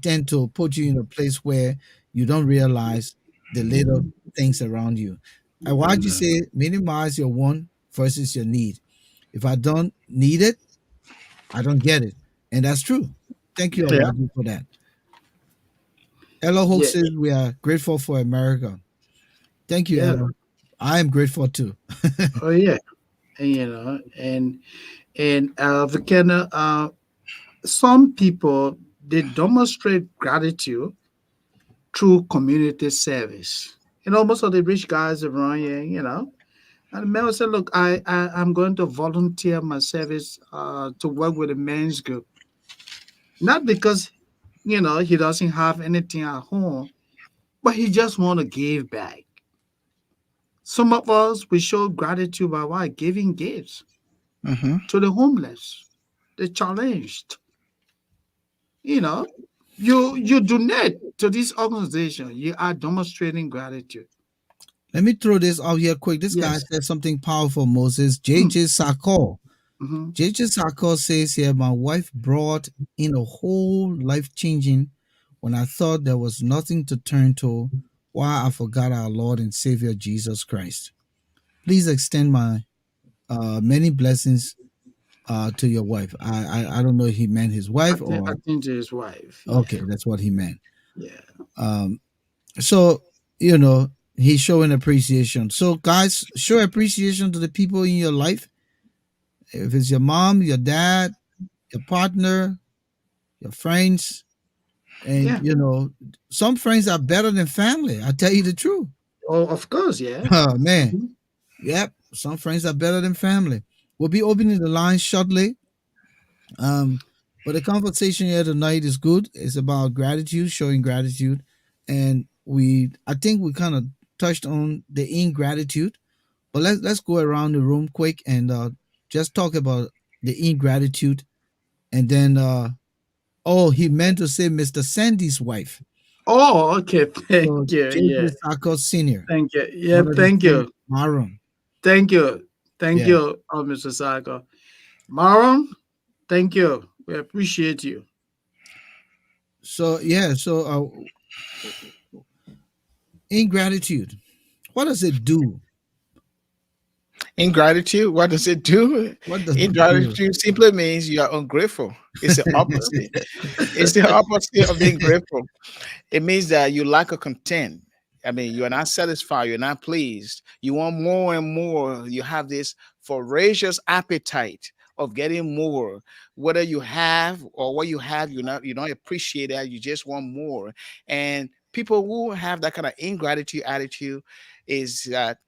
tend to put you in a place where you don't realize the little things around you. And why'd you say minimize your want versus your need? If I don't need it, I don't get it. And that's true. Thank you, Yeah. Yeah. Awadu, for that. Hello Hope Yeah. says we are grateful for America. Thank you, Yeah. Hello. I am grateful too. Oh yeah. And, Vikenda, some people, they demonstrate gratitude through community service. Most of the rich guys around here, and the man will say, "Look, I'm going to volunteer my service to work with a men's group, not because he doesn't have anything at home, but he just want to give back." Some of us, we show gratitude by what? Giving gifts Mhm. to the homeless, the challenged. You know, you donate to this organization. You are demonstrating gratitude. Let me throw this out here quick. This guy Yes. said something powerful, Moses. Hmm. JJ Sako. Mm-hmm. JJ Sako says here, my wife brought in a whole life changing when I thought there was nothing to turn to, why I forgot our Lord and Savior Jesus Christ. Please extend my many blessings to your wife. I don't know if he meant his wife I or think to his wife. Yeah. okay, that's what he meant. Yeah. Um, so he's showing appreciation. So guys, show appreciation to the people in your life. If it's your mom, your dad, your partner, your friends, and Yeah. some friends are better than family. I tell you the truth. Oh, of course. Yeah. Oh man, Mhm. yep. Some friends are better than family. We'll be opening the line shortly. Um, but the conversation here tonight is good. It's about gratitude, showing gratitude, and I think we kind of touched on the ingratitude. But let's go around the room quick and just talk about the ingratitude, and then oh, he meant to say Mr. Sandy's wife. Oh, okay. Thank So you. J.J. Yeah. Sacco Senior, Thank you. Yeah. one of the Thank sons, you. Marum. Thank you. Thank Yeah. you, Mr. Sako. Maron, thank you. We appreciate you. So yeah. So ingratitude. What does it do? Ingratitude, what does it do? What does it do? Ingratitude simply means you are ungrateful. It's the opposite. It's the opposite of being grateful. It means that you lack a content. I mean, you are not satisfied. You're not pleased. You want more and more. You have this voracious appetite of getting more. Whether you have or what you have, you don't appreciate that. You just want more. And people who have that kind of ingratitude attitude is that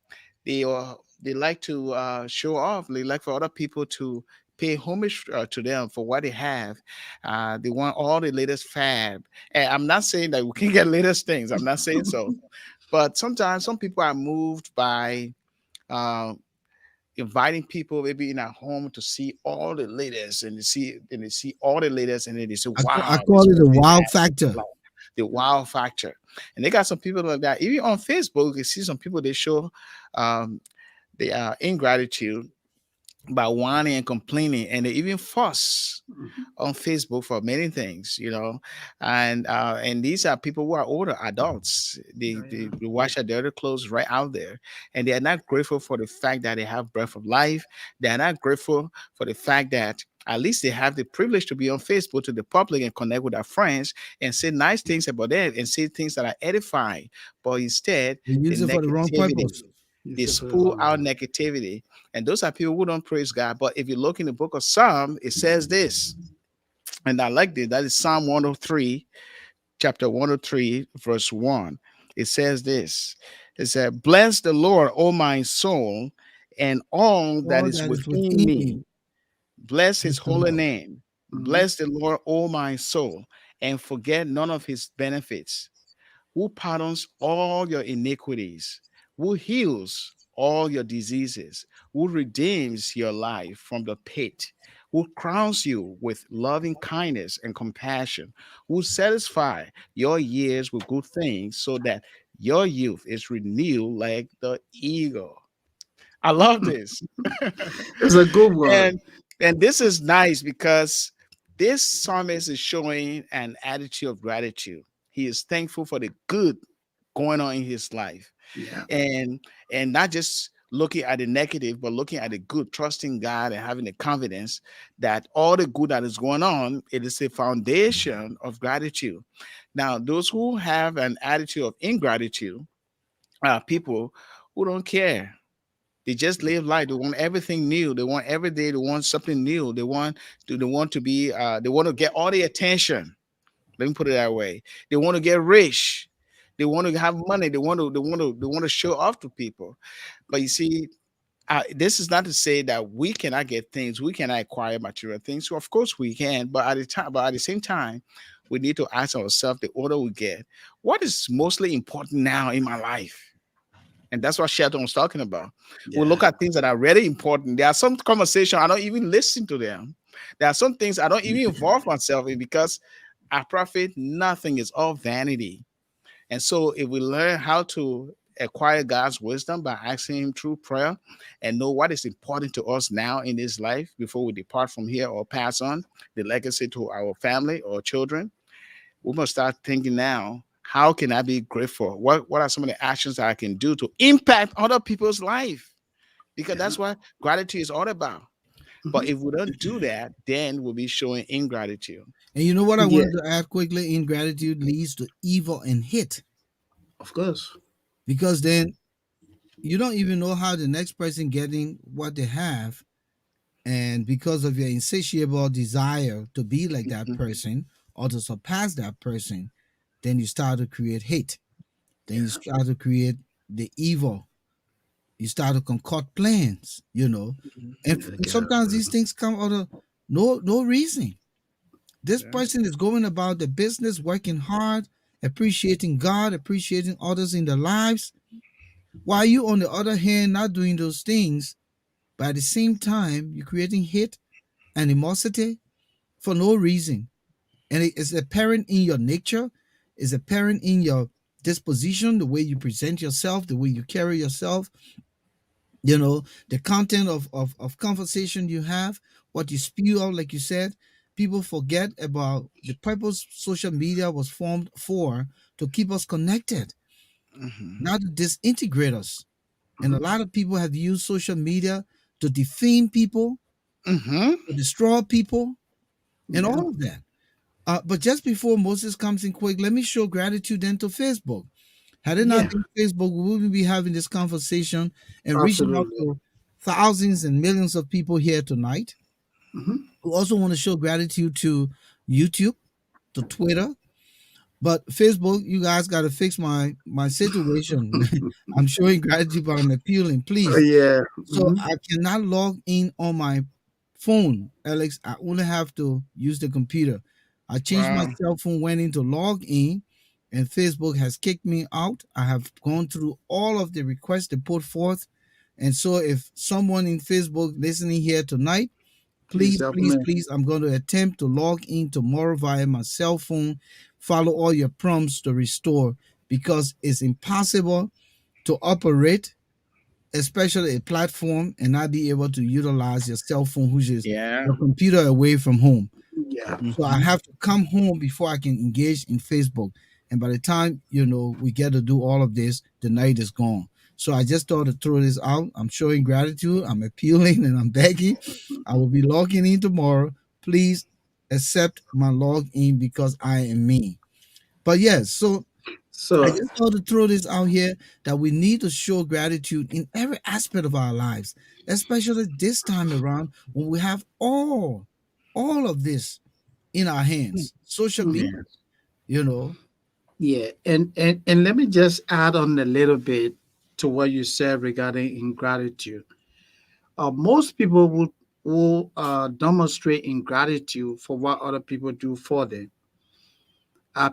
they like to show off. They like for other people to pay homage to them for what they have. They want all the latest fab. And I'm not saying that we can get latest things. I'm not saying so. But sometimes some people are moved by uh, inviting people maybe in our home to see all the latest, and they see all the latest, and then they say, I "Wow, this call is it what a they wow have." factor. Like, the wow factor, and they got some people like that. Even on Facebook, you can see some people they show um, they are ingratitude by whining and complaining, and they even fuss Mhm. on Facebook for many things. And these are people who are older adults. They, Yeah, they, yeah. they wash their dirty clothes right out there, and they are not grateful for the fact that they have breath of life. They are not grateful for the fact that at least they have the privilege to be on Facebook to the public and connect with their friends and say nice things about them and say things that are edifying. But instead, They the use it for the wrong negativity, purpose. You they say for the spool wrong out one. negativity. And those are people who don't praise God. But if you look in the book of Psalm, it says this, and I like this. That is Psalm 103, chapter 103, verse 1. It says this. It said, "Bless the Lord, O my soul, and all that All is that is within within me. me. Bless his Bless the holy Lord. Mhm. name. Bless the Lord, O my soul, and forget none of his benefits, who pardons all your iniquities, who heals all your diseases, who redeems your life from the pit, who crowns you with loving kindness and compassion, who satisfy your years with good things so that your youth is renewed like the eagle. I love this. It's a good one. and and this is nice because this psalmist is showing an attitude of gratitude. He is thankful for the good going on in his life, Yeah. and not just looking at the negative, but looking at the good, trusting God and having the confidence that all the good that is going on, it is a foundation of gratitude. Now, those who have an attitude of ingratitude are people who don't care. They just live life. They want everything new. They want every day. They want something new. They want to be. They want to get all the attention. Let me put it that way. They want to get rich. They want to have money. They want to show off to people. But you see, this is not to say that we cannot get things. We cannot acquire material things. So of course we can. But at the same time, we need to ask ourselves: the older we get, what is mostly important now in my life? And that's what Shelton was talking about. We Yeah. look at things that are really important. There are some conversation I don't even listen to them. There are some things I don't even involve myself in because I profit nothing. It's all vanity. And so if we learn how to acquire God's wisdom by asking him through prayer and know what is important to us now in this life before we depart from here or pass on the legacy to our family or children, we must start thinking now, how can I be grateful? What are some of the actions that I can do to impact other people's life? Because Yeah. that's what gratitude is all about. But Mhm. if we don't do that, then we'll be showing ingratitude. And you know what I Yeah. wanted to add quickly? Ingratitude leads to evil and hate, Of course. because then you don't even know how the next person getting what they have, and because of your insatiable desire to be like that Mhm. person or to surpass that person, then you start to create hate. Then you Yeah. start to create the evil. You start to concoct plans, Mhm. and Yeah. sometimes these things come out of no reason. This Yeah. person is going about the business, working hard, appreciating God, appreciating others in their lives, while you, on the other hand, not doing those things, but at the same time, you're creating hate and animosity for no reason. And it is apparent in your nature, is apparent in your disposition, the way you present yourself, the way you carry yourself, the content of conversation you have, what you spew out, like you said. People forget about the purpose social media was formed for, to keep us connected, Mhm. not to disintegrate us. And a Mhm. lot of people have used social media to defame people, Mhm. to destroy people, and Yeah. all of that. But just before Moses comes in quick, let me show gratitude then to Facebook. Had it not Yeah. been Facebook, we wouldn't be having this conversation and reaching out Absolutely. to thousands and millions of people here tonight. Mhm. We also want to show gratitude to YouTube, to Twitter, but Facebook, you guys got to fix my situation. I'm showing gratitude, but I'm appealing, please. Yeah. So Mhm. I cannot log in on my phone, Alex. I only have to use the computer. I changed my Wow. cell phone, went in to log in, and Facebook has kicked me out. I have gone through all of the requests they put forth. And so if someone in Facebook listening here tonight, Please please, help please, me. please, I'm going to attempt to log in tomorrow via my cell phone. Follow all your prompts to restore, because it's impossible to operate, especially a platform, and not be able to utilize your cell phone, which is Yeah. your computer away from home. Yeah. So I Mhm. have to come home before I can engage in Facebook. And by the time, we get to do all of this, the night is gone. So I just thought to throw this out. I'm showing gratitude. I'm appealing and I'm begging. I will be logging in tomorrow. Please accept my login because I am me. But yes, so I So, just thought to throw this out here, that we need to show gratitude in every aspect of our lives, especially this time around when we have all of this in our hands. Social mhm. media, you know. Yeah, and let me just add on a little bit to what you said regarding ingratitude. Most people will demonstrate ingratitude for what other people do for them.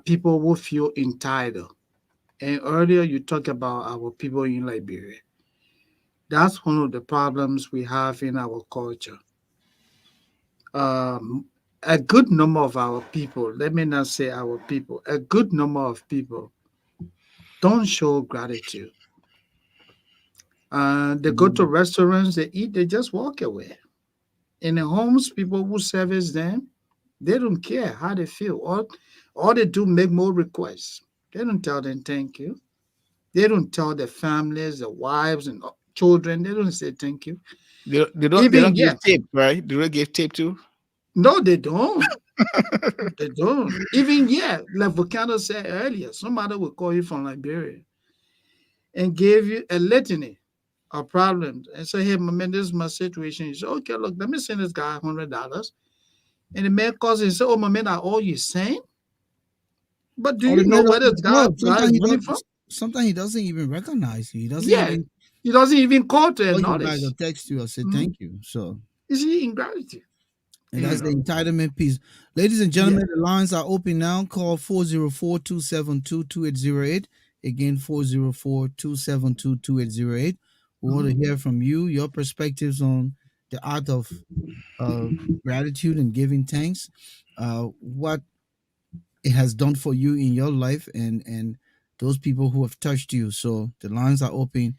People will feel entitled. And earlier you talked about our people in Liberia. That's one of the problems we have in our culture. Um, a good number of our people, let me not say our people, a good number of people don't show gratitude. They go to Mhm. restaurants, they eat, they just walk away. In the homes, people who service them, they don't care how they feel. All they do make more requests. They don't tell them thank you. They don't tell their families, their wives and children. They don't say thank you. They Even don't yeah, give tip, right? Do they give tip too? no, they don't. They don't. Even yeah, like Volcano said earlier, somebody will call you from Liberia and give you a litany of problems and say, "Hey, my man, this is my situation." You say, "Okay, look, let me send this guy $100." And the man calls and say, "Oh, my man, are all you saying? But do Or you the know man, where this guy no, got his sometimes he money don't. from?" Sometimes he doesn't even recognize you. He doesn't Yeah, even he doesn't even call to call you back or acknowledge. text you or say Mhm. thank you. So, You see ingratitude, and you that's the know. entitlement piece. Ladies and Yeah. gentlemen, the lines are open now. Call 404-272-2808. Again, 404-272-2808. We want Mhm. to hear from you, your perspectives on the art of uh, gratitude and giving thanks. What it has done for you in your life, and those people who have touched you. So the lines are open.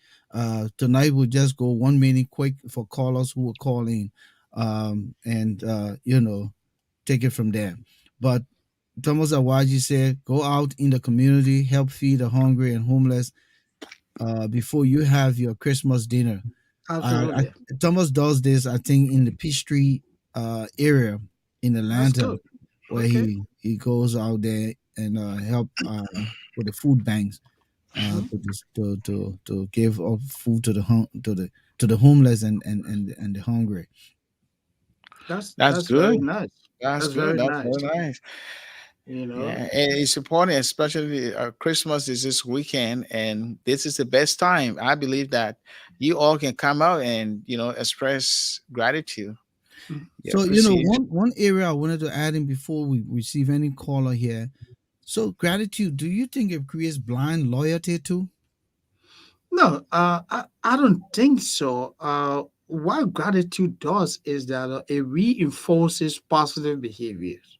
Tonight we'll just go 1 minute quick for callers who will call in, and take it from there. But Thomas Awaji said, go out in the community, help feed the hungry and homeless before you have your Christmas dinner. Absolutely. Thomas does this, I think, in the Peachtree area in That's Atlanta, good. where Okay. he goes out there and help with the food banks Mhm. to give out food to to the homeless and the hungry. That's That's good. very nice. That's That's good. very That's nice. very nice. You know. Yeah, and it's important, especially Christmas is this weekend, and this is the best time. I believe that you all can come out and express gratitude, Mm. your So appreciation. one area I wanted to add in before we receive any caller here. So gratitude, do you think it creates blind loyalty too? No, I don't think so. What gratitude does is that it reinforces positive behaviors.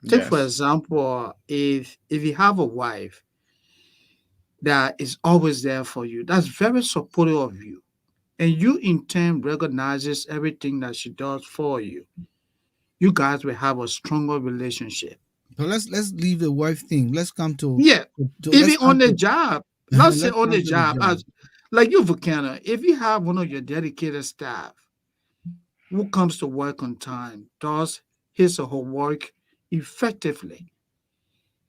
Take for Yes, example, if you have a wife that is always there for you, that's very supportive of you, and you in turn recognizes everything that she does for you. You guys will have a stronger relationship. So let's leave the wife thing. Let's come Yeah, to even let's on come the to job, not say let's on come the to the job job. as like you, Volcano. If you have one of your dedicated staff who comes to work on time, does his or her work effectively,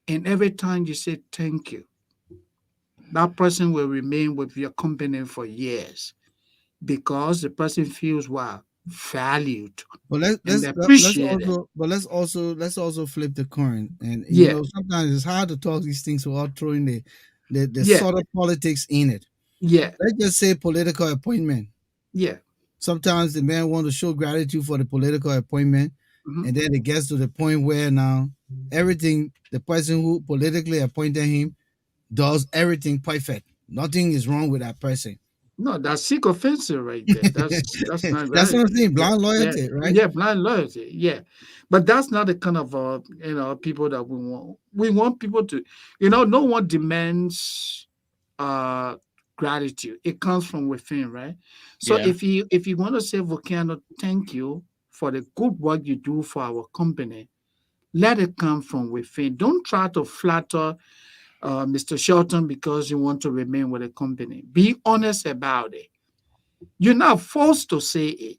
and every time you say thank you, that person will remain with your company for years because the person feels well valued But and appreciated. let's also flip the coin. And Yeah, sometimes it's hard to talk these things without throwing the yeah, sort of politics in it. yeah, Let's just say political appointment. yeah. Sometimes the man want to show gratitude for the political appointment, Mhm. and then it gets to the point where now everything the person who politically appointed him does everything perfect. Nothing is wrong with that person. No, that's sycophancy right there. That's not That's what I'm gratitude. saying. Yeah, Blind yeah, loyalty, right? yeah. Blind loyalty. Yeah, but that's not the kind of people that we want. We want people to, no one demands uh gratitude. It comes from within, right? So yeah, if you want to say, Volcano, thank you for the good work you do for our company, let it come from within. Don't try to flatter Mr. Shelton because you want to remain with the company. Be honest about it. You're not forced to say it,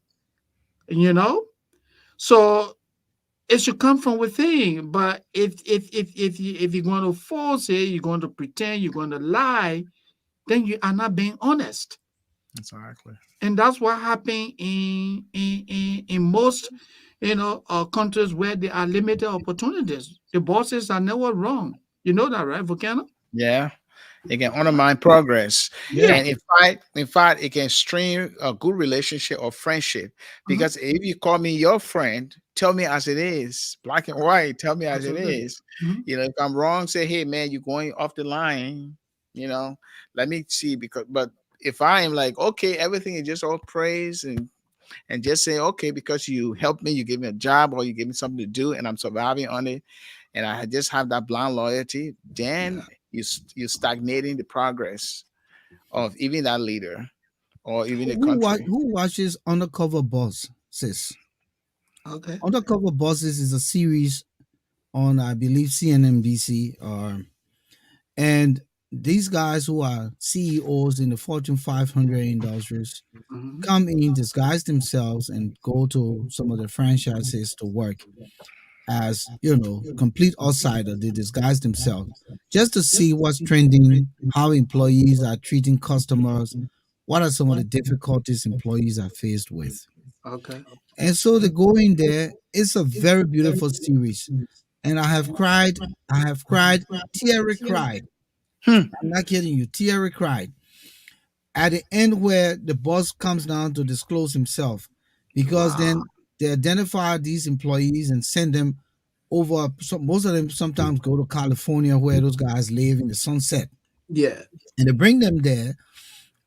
you know? So it should come from within. But if you're going to force it, you're going to pretend, you're going to lie, then you are not being honest. exactly. And that's what happened in most countries where there are limited opportunities. The bosses are never wrong. You know that, right, Volcano? Yeah, it can undermine progress, Yeah. Yeah. and in fact, it can strain a good relationship or friendship. Mhm. Because if you call me your friend, tell me as it is, black and white. Tell me as it Absolutely. is. Mhm. If I'm wrong, say, "Hey, man, you're going off the line." you know, let me see. Because but if I am like, okay, everything is just all praise and just say, okay, because you helped me, you gave me a job or you gave me something to do and I'm surviving on it, and I just have that blind loyalty, then Yeah. you're stagnating the progress of even that leader or even the country. Who watches Undercover Boss, sis? Okay. Undercover Bosses is a series on, I believe, CNNBC, and these guys who are CEOs in the Fortune 500 industries Hmm. come in, disguise themselves, and go to some of the franchises to work as, complete outsider. They disguise themselves just to see what's trending, how employees are treating customers, what are some of the difficulties employees are faced with. Okay. And so they go in there. It's a very beautiful series. And I have cried, teary cried. Hmm. I'm not kidding you, teary cried. At the end where the boss comes down to disclose himself, because Wow. then they identify these employees and send them over. So most of them sometimes go to California where those guys live in the sunset, Yeah. and they bring them there.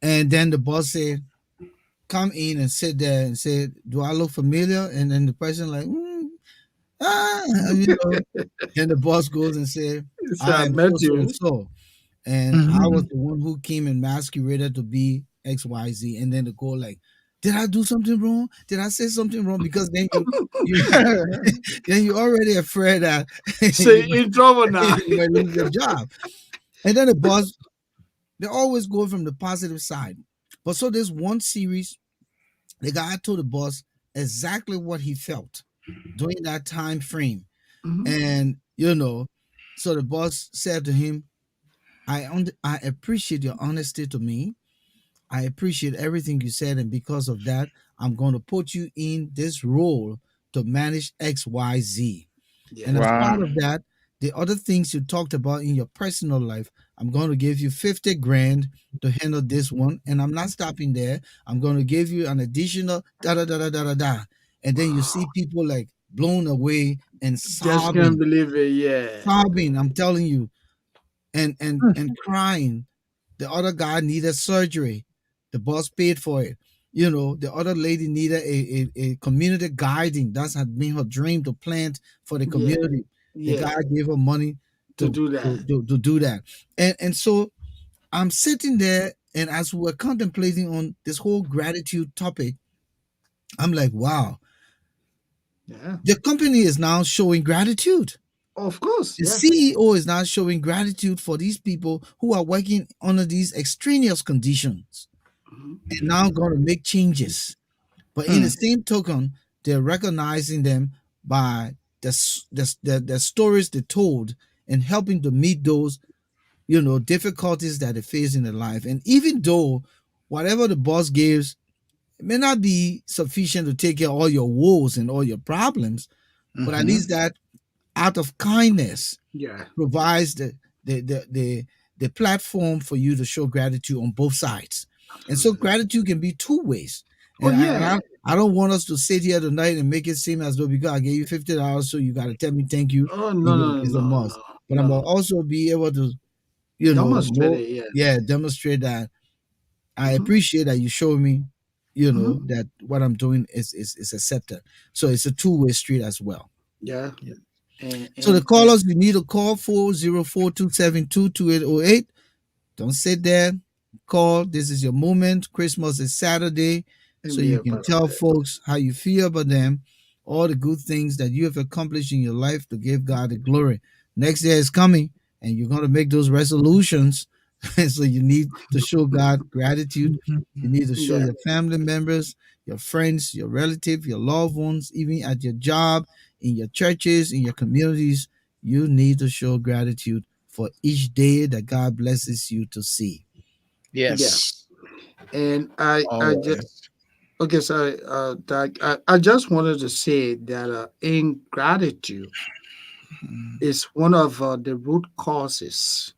And then the boss said, "Come in and sit there," and said, "Do I look familiar?" And then the person like, ah, you know. Then the boss goes and say, So "I I am met so so and you. so, and I was Mhm. the one who came and masqueraded to be XYZ." And then they go like, "Did I do something wrong? Did I say something wrong?" Because you then you're already afraid that So in trouble now. you might lose your job. And then the boss, they always go from the positive side. But so there's one series, the guy told the boss exactly what he felt during that time frame. Mhm. And so the boss said to him, I appreciate your honesty to me. I appreciate everything you said, and because of that, I'm going to put you in this role to manage XYZ. And Yeah. as Wow. part of that, the other things you talked about in your personal life, I'm going to give you 50 grand to handle this one. And I'm not stopping there. I'm going to give you an additional da da da da da da da. And then you see Wow. people like blown away and Just can't sobbing, believe it. Yeah. sobbing. I'm telling you, and crying. The other guy needed surgery. The boss paid for it. The other lady needed a community guiding. That's had been her dream to plant for the Yeah. community. The Yeah. guy gave her money To to do that. to do that. And so I'm sitting there, and as we were contemplating on this whole gratitude topic, I'm like, wow, Yeah. the company is now showing gratitude. Of course. The Yeah. CEO is now showing gratitude for these people who are working under these extraneous conditions Mhm. and now going to make changes. But in the Hmm. same token, they're recognizing them by the stories they told and helping to meet those difficulties that they face in their life. And even though whatever the boss gives it may not be sufficient to take care of all your woes and all your problems, but at Hmm. least that out of kindness Yeah. provides the the the, the platform for you to show gratitude on both sides. And so Absolutely. gratitude can be two ways. Oh And yeah. I don't want us to sit here tonight and make it seem as though because I gave you $50, so you got to tell me thank you. Oh And no no no it's a no must. no But I'm no. gonna also be able to, Demonstrate more, it. Yeah. yeah, demonstrate that I Hmm. appreciate that you show me, Hmm. that what I'm doing is accepted. So it's a two-way street as well. Yeah. Yeah. And So the and callers, you need to call 404-272-2808. Don't sit there. Call. This is your moment. Christmas is Saturday. So be you a can part of tell it. folks how you feel about them, all the good things that you have accomplished in your life to give God the glory. Next year is coming, and you're going to make those resolutions. So you need to show God gratitude. You need to show Yeah. your family members, your friends, your relative, your loved ones, even at your job, in your churches, in your communities. You need to show gratitude for each day that God blesses you to see. Yeah. Yes. And I just Always. okay. So Doug, I just wanted to say that ingratitude Mhm. is one of the root causes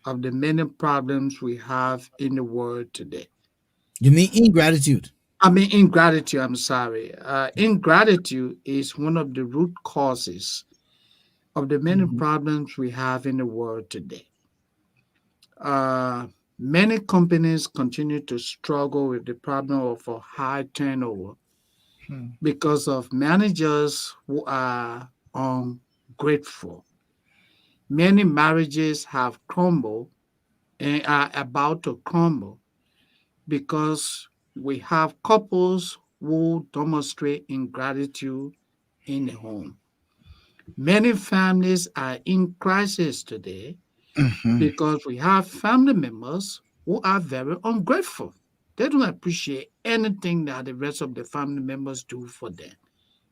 of the many problems we have in the world today. You mean ingratitude? I mean, ingratitude, I'm sorry. Ingratitude is one of the root causes of the many Mhm. problems we have in the world today. Uh, Many companies continue to struggle with the problem of a high turnover Hmm. because of managers who are ungrateful. Many marriages have crumbled and are about to crumble because we have couples who demonstrate ingratitude in the home. Many families are in crisis today Mhm. because we have family members who are very ungrateful. They don't appreciate anything that the rest of the family members do for them.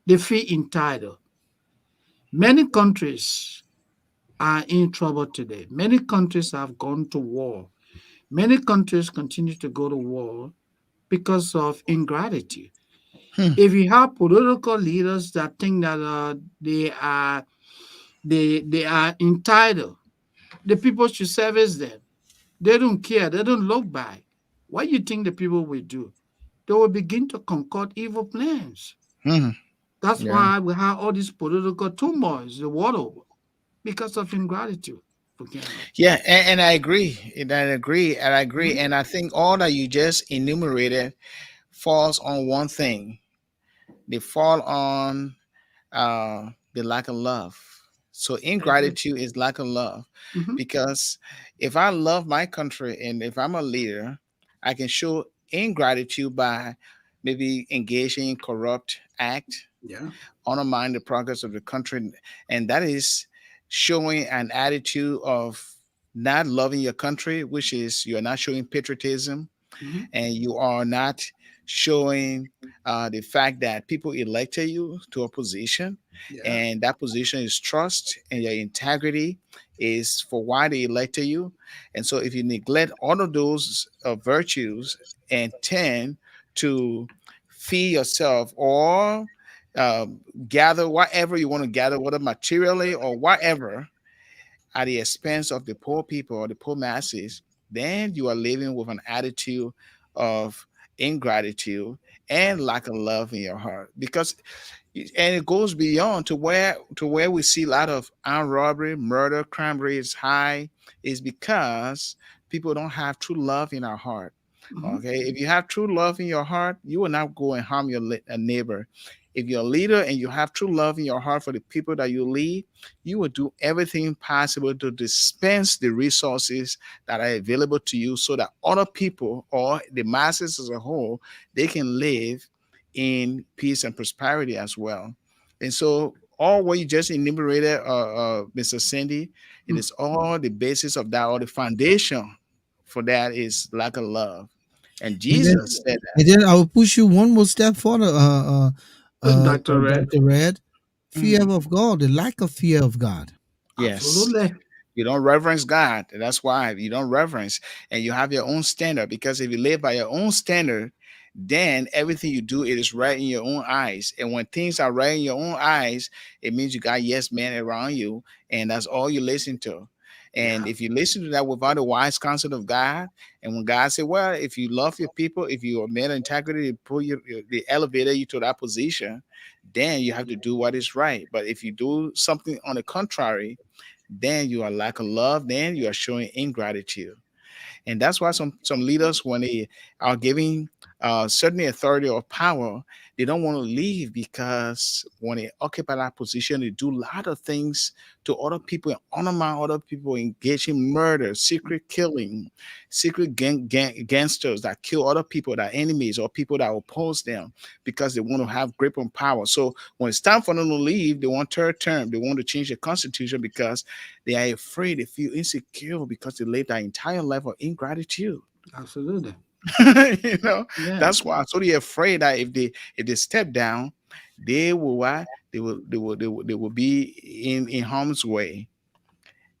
They feel entitled. Many countries are in trouble today. Many countries have gone to war. Many countries continue to go to war because of ingratitude. Hmm. If you have political leaders that think that they are entitled, the people should service them. They don't care. They don't look back. What do you think the people will do? They will begin to concoct evil plans. Hmm. That's Yeah. why we have all these political turmoils the world over because of ingratitude. Forget it. Yeah, and I agree. And I agree. And I agree. Mhm. And I think all that you just enumerated falls on one thing. They fall on the lack of love. So ingratitude is lack of love. Mhm. Because if I love my country and if I'm a leader, I can show ingratitude by maybe engaging in corrupt act, Yeah. undermine the progress of the country, and that is showing an attitude of not loving your country, which is you are not showing patriotism, Mhm. and you are not showing the fact that people elected you to a position, Yeah. and that position is trust, and your integrity is for why they elected you. And so, if you neglect all of those virtues and tend to feed yourself or gather whatever you want to gather, whether materially or whatever, at the expense of the poor people or the poor masses, then you are living with an attitude of ingratitude and lack of love in your heart. Because and it goes beyond to where we see a lot of armed robbery, murder, crime rates high, is because people don't have true love in our heart. Mhm. Okay, if you have true love in your heart, you will not go and harm your neighbor. If you're a leader and you have true love in your heart for the people that you lead, you will do everything possible to dispense the resources that are available to you so that other people or the masses as a whole, they can live in peace and prosperity as well. And so all what you just enumerated, Mr. Cindy, it Mm. is all the basis of that, or the foundation for that is lack of love. And And then, Jesus said that. and then I will push you one more step further, Dr. Red. Dr. Red. Fear Mm. of God, the lack of fear of God. Yes. Absolutely. You don't reverence God. That's why you don't reverence, and you have your own standard. Because if you live by your own standard, then everything you do, it is right in your own eyes. And when things are right in your own eyes, it means you got yes men around you, and that's all you listen to. And Yeah. if you listen to that without the wise counsel of God, and when God said, "Well, if you love your people, if you are man of integrity, pull the elevator you to that position," then you have to do what is right. But if you do something on the contrary, then you are lack of love, then you are showing ingratitude. And that's why some leaders, when they are giving certain authority or power, they don't want to leave, because when they occupy that position, they do a lot of things to other people and undermine other people, engage in murder, secret killing, secret gangsters that kill other people, that enemies or people that oppose them, because they want to have grip on power. So when it's time for them to leave, they want third term, they want to change the constitution, because they are afraid, they feel insecure, because they live that entire life of ingratitude. Absolutely. you know, Yeah. that's why. So they're afraid that if they step down, they will what? They will be in harm's way.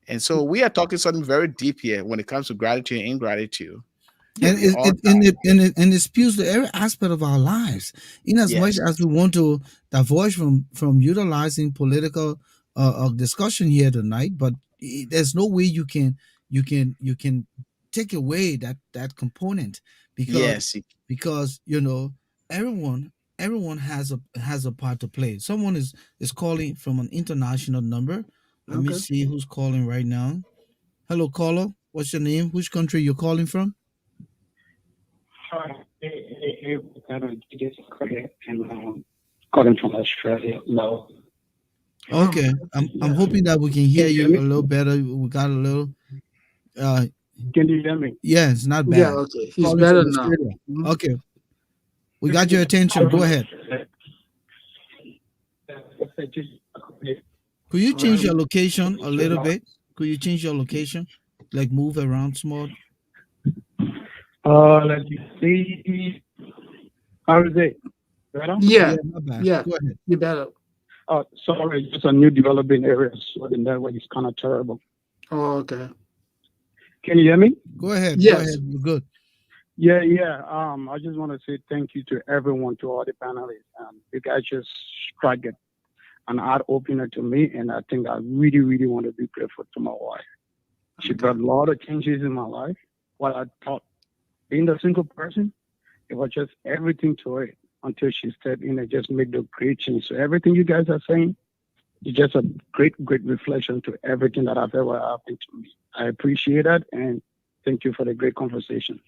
And so we are talking something very deep here when it comes to gratitude and ingratitude. Yeah. And All it spews to every aspect of our lives. In as much yes, as we want to diverge from utilizing political discussion here tonight, but there's no way you can take away that component, because yes, you know everyone everyone has a part to play. Someone is calling from an international number. Let me Okay. see who's calling right now. Hello, caller. What's your name? Which country you're calling from? Hi, this is Craig, and calling from Australia. No, Oh, Okay, I'm yeah. hoping that we can Can hear you hear you a me? little better. We got a little. Uh, Can you hear me? yeah, it's not yeah, bad. okay. He's Calling better from now. Australia. Mhm. Okay, we got your attention. Go ahead. Could you change your location a little bit? Could you change your location, like move around small? Let me see. How is it? Better? Yeah, Yeah, not bad. yeah, Go ahead. you better. Sorry, it's a new developing area, so the network is kind of terrible. Oh, okay. Can you hear me? Go ahead. Go Yes. ahead. You're good. Yeah, yeah. I just want to say thank you to everyone, to all the panelists. You guys just struck it an eye opener to me, and I think I really, really want to be grateful to my wife. She brought a lot of changes in my life. What I thought being a single person, it was just everything to it until she stepped in and just made the great change. So everything you guys are saying is just a great, great reflection to everything that I've ever happened to me. I appreciate that, and thank you for the great conversation.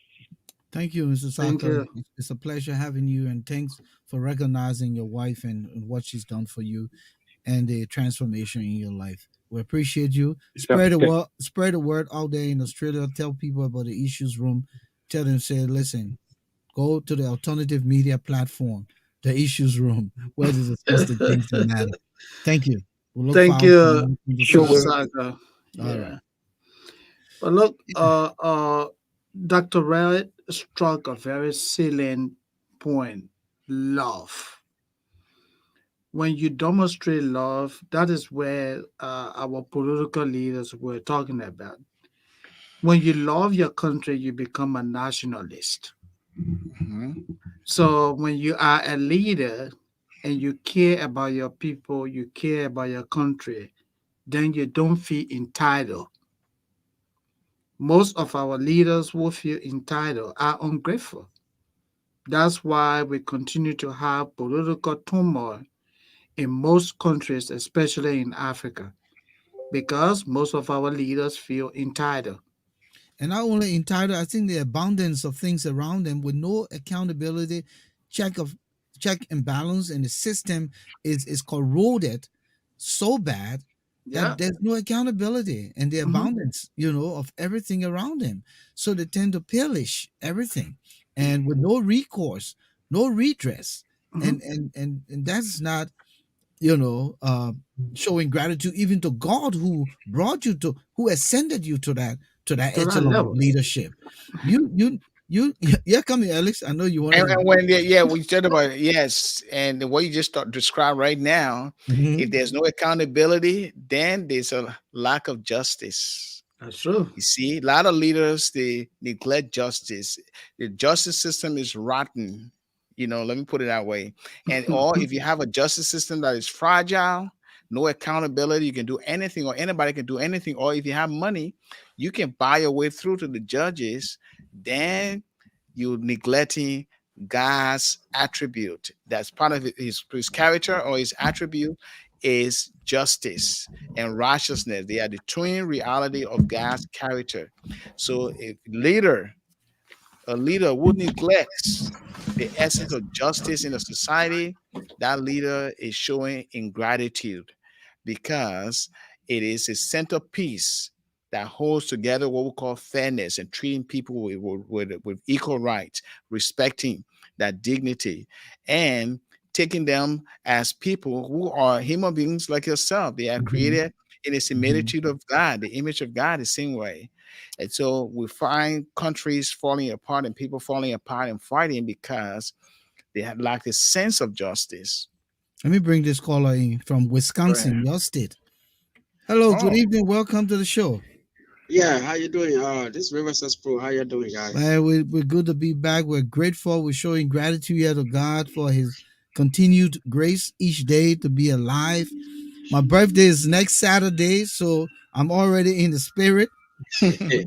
Thank you, Mr. Thank Saka. you. It's a pleasure having you, and thanks for recognizing your wife and what she's done for you and the transformation in your life. We appreciate you. So, Spread the word out there in Australia. Tell people about the issues room. Tell them, say, listen, go to the alternative media platform, the issues room, where they discuss the things that matter. Thank you. We'll look Thank forward to you, more Mr. sure. conversation. Saka. All right. Yeah. But look, Dr. Red struck a very salient point: love. When you demonstrate love, that is where our political leaders were talking about. When you love your country, you become a nationalist. Mhm. So when you are a leader and you care about your people, you care about your country, then you don't feel entitled. Most of our leaders who feel entitled are ungrateful. That's why we continue to have political turmoil in most countries, especially in Africa, because most of our leaders feel entitled. And not only entitled, I think the abundance of things around them with no accountability, check of check and balance, and the system is corroded so bad Yeah. that there's no accountability and the Hmm. abundance, of everything around them. So they tend to pillage everything and with no recourse, no redress. Hmm. And that's not you know, uh, showing gratitude even to God who ascended you to that To that echelon of level. leadership. You, yeah, come here, Alex. I know you wanted And to. when yeah, we said about it, yes, and what you just described right now, if Mhm. there's no accountability, then there's a lack of justice. That's true. You see, a lot of leaders they neglect justice. The justice system is rotten. Let me put it that way. And or if you have a justice system that is fragile, no accountability, you can do anything, or anybody can do anything. Or if you have money, you can buy your way through to the judges. Then you neglecting God's attribute. That's part of his character or his attribute is justice and righteousness. They are the twin reality of God's character. So a leader who neglects the essence of justice in a society, that leader is showing ingratitude because it is a centerpiece that holds together what we call fairness and treating people with equal rights, respecting that dignity, and taking them as people who are human beings like yourself. They are Mhm. created in the Mhm. similitude of God, the image of God, the same way. And so we find countries falling apart and people falling apart and fighting because they have lack a sense of justice. Let me bring this caller in from Right. Wisconsin, your state. Hello, good Oh, evening. Welcome to the show. Yeah, how you doing? This is Riverside Pro. How you doing, guys? We're good to be back. We're grateful. We're showing gratitude here to God for His continued grace each day to be alive. My birthday is next Saturday, so I'm already in the spirit.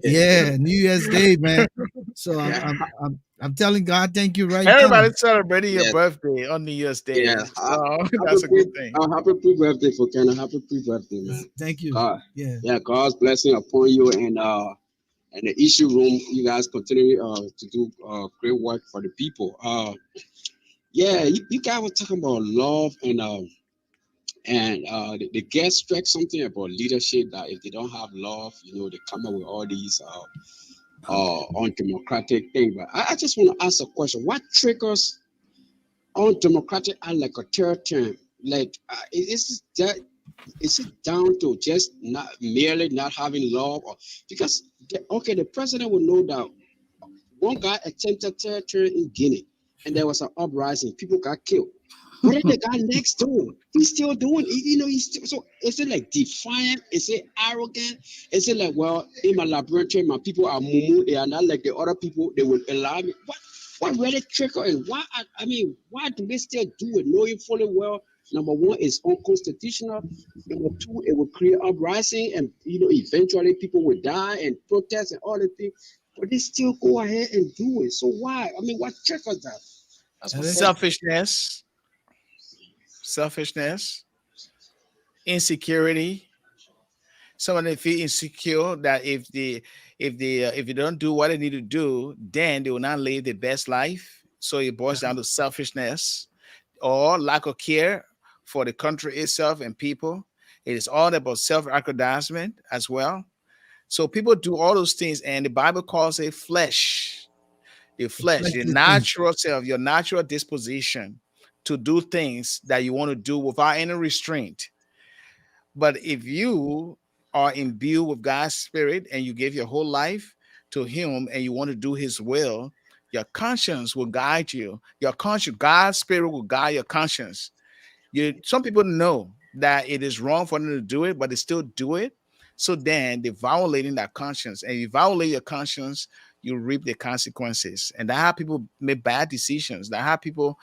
Yeah, New Year's Day, man. So Yeah, I'm telling God, thank you right now. everybody's celebrating your yeah, birthday on New Year's yeah. Day. So that's a good thing. Happy pre-birthday for Ken. Happy pre-birthday, man. Thank you. God, Yeah. yeah, God's blessing upon you, and the issue room. You guys continue to do great work for the people. Yeah, you guys were talking about love and the guest struck something about leadership that if they don't have love, they come up with all these undemocratic things. But I just want to ask a question: what triggers undemocratic act like a third term? Like, is it down to just not merely not having love, or because the president will know that one guy attempted third term in Guinea, and there was an uprising, people got killed. But then the guy next door, he's still doing it. He's still, so is it like defiant? Is it arrogant? Is it like, well, in my laboratory, my people are mumu, they are not like the other people, they will allow me? What really trigger is why do they still do it, knowing fully well, number one, it's unconstitutional. Number two, it will create uprising, and eventually people will die and protest and all the things. But they still go ahead and do it. So why? What triggers that? That's my question. Selfishness, insecurity. Someone they feel insecure that if they don't do what they need to do, then they will not live the best life. So it boils down to selfishness or lack of care for the country itself and people. It is all about self-aggrandizement as well. So people do all those things, and the Bible calls it flesh. The flesh, the Fleshly things. natural self, your natural disposition to do things that you want to do without any restraint. But if you are imbued with God's spirit and you give your whole life to Him and you want to do His will, your conscience will guide you. Your conscience, God's spirit will guide your conscience. Some people know that it is wrong for them to do it, but they still do it. So then they're violating that conscience. And you violate your conscience, you reap the consequences. And that how people make bad decisions. That how people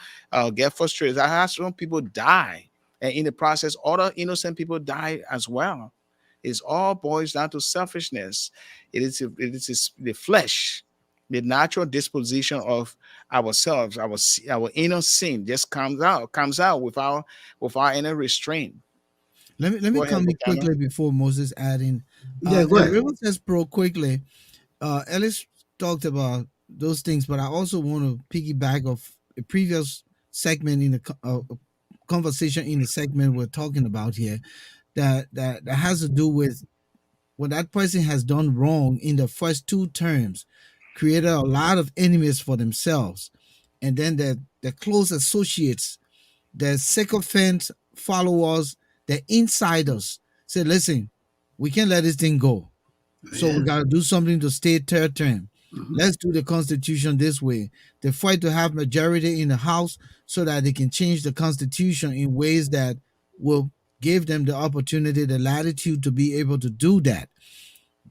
get frustrated. That how some people die. And in the process, other innocent people die as well. It's all boils down to selfishness. It is the flesh, the natural disposition of ourselves, our inner sin just comes out without any restraint. Let me Go ahead, come in Bukana. quickly before Moses add in. Yeah, go ahead. River says pro quickly. Ellis talked about those things, but I also want to piggyback of a previous segment in the conversation in the segment we're talking about here that has to do with what that person has done wrong in the first two terms, created a lot of enemies for themselves, and then the close associates, the sycophant followers, the insiders said, listen, we can't let this thing go. So we got to do something to stay third term. Let's do the constitution this way. They fight to have majority in the House so that they can change the constitution in ways that will give them the opportunity, the latitude to be able to do that.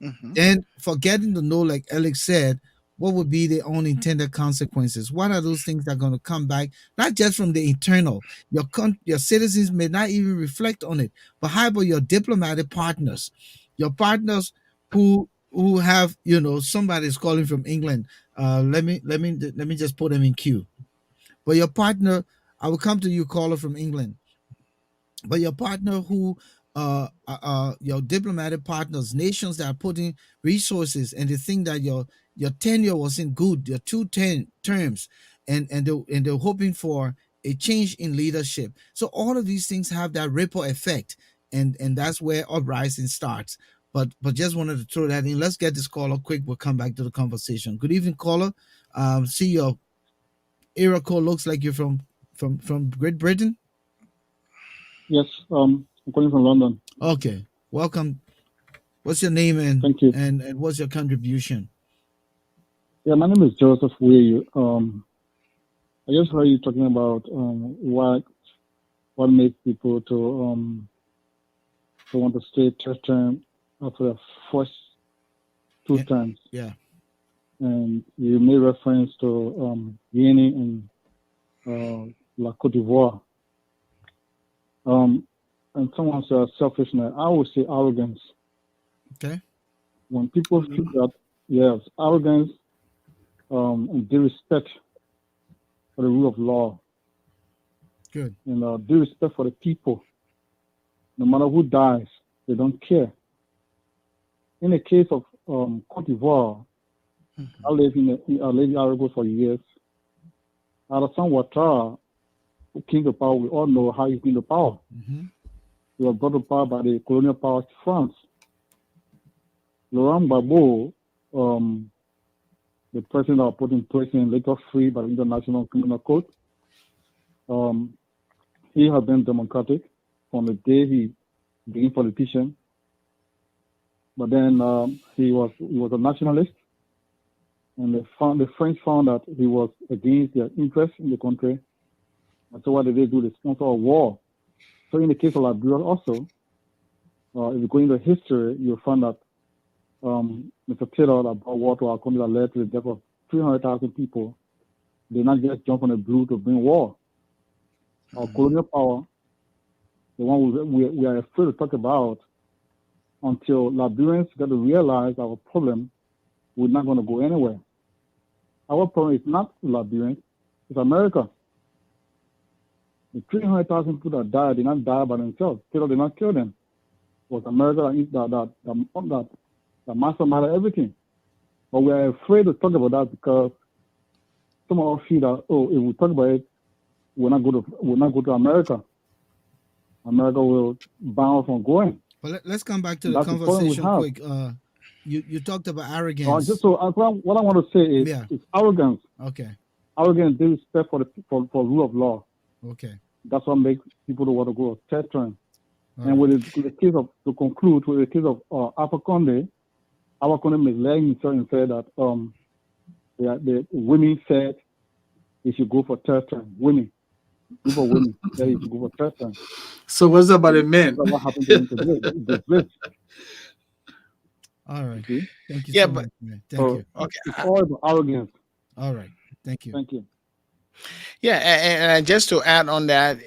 Mhm. Then forgetting to know, like Alex said, what would be the unintended consequences? What are those things that are going to come back, not just from the internal? Your citizens may not even reflect on it, but how about your diplomatic partners, your partners who have somebody's calling from England. Let me just put them in queue. But your partner, I will come to you, caller from England. But your partner who your diplomatic partners, nations that are putting resources, and they think that your tenure wasn't good, your terms, and they're hoping for a change in leadership. So all of these things have that ripple effect, and that's where uprising starts. But just wanted to throw that in. Let's get this caller quick. We'll come back to the conversation. Good evening, caller. See, your area code looks like you're from Great Britain. Yes, I'm calling from London. Okay, welcome. What's your name and Thank you. and what's your contribution? Yeah, my name is Joseph Weyu. I just heard you talking about what makes people to want to stay third term after the first two Yeah. terms. Yeah. And you made reference to Guinea and La Cote d'Ivoire. And someone said selfishness. I would say arrogance. Okay. When people feel that, yes, arrogance and disrespect for the rule of law, Good. and disrespect for the people, no matter who dies, they don't care. In the case of Cote d'Ivoire. I Mhm. lived I lived in Ivory Coast for years. Alassane Ouattara, who came to power, we all know how he came to power. Mm-hmm. He was brought to power by the colonial powers of France. Laurent Gbagbo, um, the president that was put in place and later free by the International Criminal Court, um, he has been democratic from the day he became politician. But then he was a nationalist, and the French found that he was against their interests in the country, and so what did they do? They sponsor a war. So in the case of Liberia also, if you go into history, you'll find that Mr. Taylor about war to our country that led to the death of 300,000 people. They not just jump on the blue to bring war. Our colonial power, the one we are afraid to talk about, until Liberians got to realize our problem, we're not going to go anywhere. Our problem is not Liberians, it's America. The 300,000 people that died did not die by themselves. Taylor did not kill them. It was America that masterminded everything. But we are afraid to talk about that because some of us feel that, if we talk about it, we'll not go to America. America will ban us from going. But let's come back to the That's the problem we conversation have. quick. You talked about arrogance. Just so what I want to say is, Yeah. it's arrogance. Okay. Arrogance, disrespect for rule of law. Okay. That's what makes people don't want to go a third term. All And right. with the case of, to conclude, with the case of Alpha Conde misled himself and said that the women said he should go for third term. Women, group of women said he should go for third term. So what's about the men? That's what happened to him today. He disgraced. All right. See? Thank you Yeah, so but much, man. Thank So you. okay. it's all about arrogance. All right. Thank you. Thank you. Yeah, and just to add on that,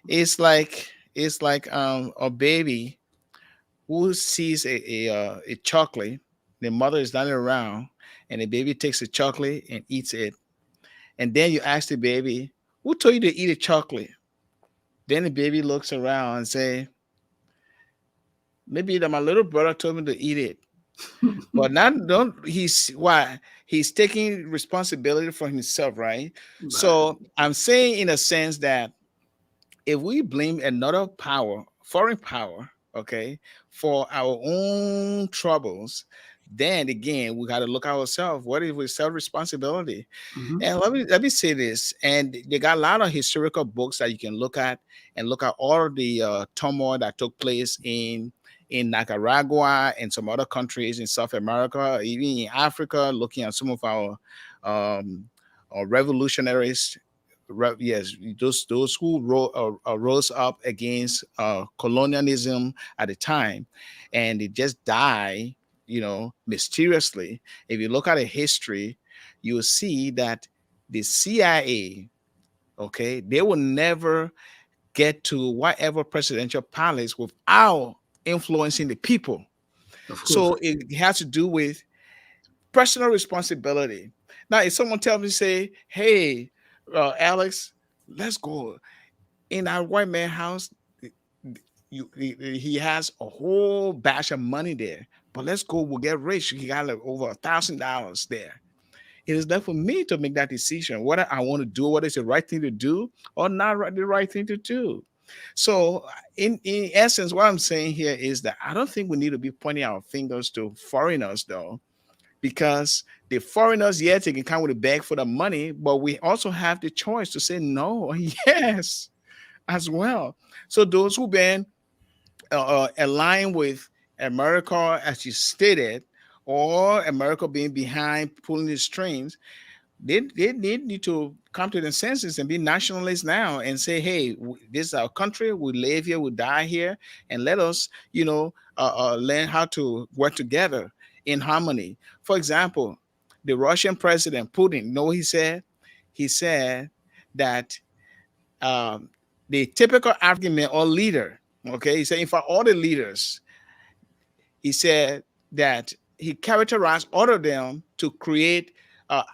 it's like a baby who sees a chocolate, the mother is not around, and the baby takes the chocolate and eats it. And then you ask the baby, "Who told you to eat a chocolate?" Then the baby looks around and say, "Maybe that my little brother told me to eat it." But not don't he's why he's taking responsibility for himself, right? So I'm saying in a sense that if we blame another power, foreign power, okay, for our own troubles, then again we got to look at ourselves. What is with self responsibility? Mhm. And let me say this, and they got a lot of historical books that you can look at and look at all of the turmoil that took place in Nicaragua and some other countries in South America, even in Africa, looking at some of um, our revolutionaries. Yes, those who rose up against colonialism at the time, and they just die, mysteriously. If you look at the history, you will see that the CIA, okay, they will never get to whatever presidential palace without influencing the people. Of course. So it has to do with personal responsibility. Now, if someone tells me, say, "Hey, Alex, let's go in our white man house," he has a whole batch of money there. But let's go, we'll get rich. He got like over $1,000 there. It is left for me to make that decision whether I want to do what is the right thing to do or not the right thing to do. So, in essence, what I'm saying here is that I don't think we need to be pointing our fingers to foreigners, though, because the foreigners, yes, they can come with a bag for the money, but we also have the choice to say no or yes as well. So, those who been align with America, as you stated, or America being behind pulling the strings, they need to come to the senses and be nationalists now and say, "Hey, this is our country. We live here, we die here, and let us, learn how to work together in harmony." For example, the Russian president Putin, you know what he said? He said that um, the typical African man or leader, okay, he said, in fact, all the leaders, he said that he characterized all of them to create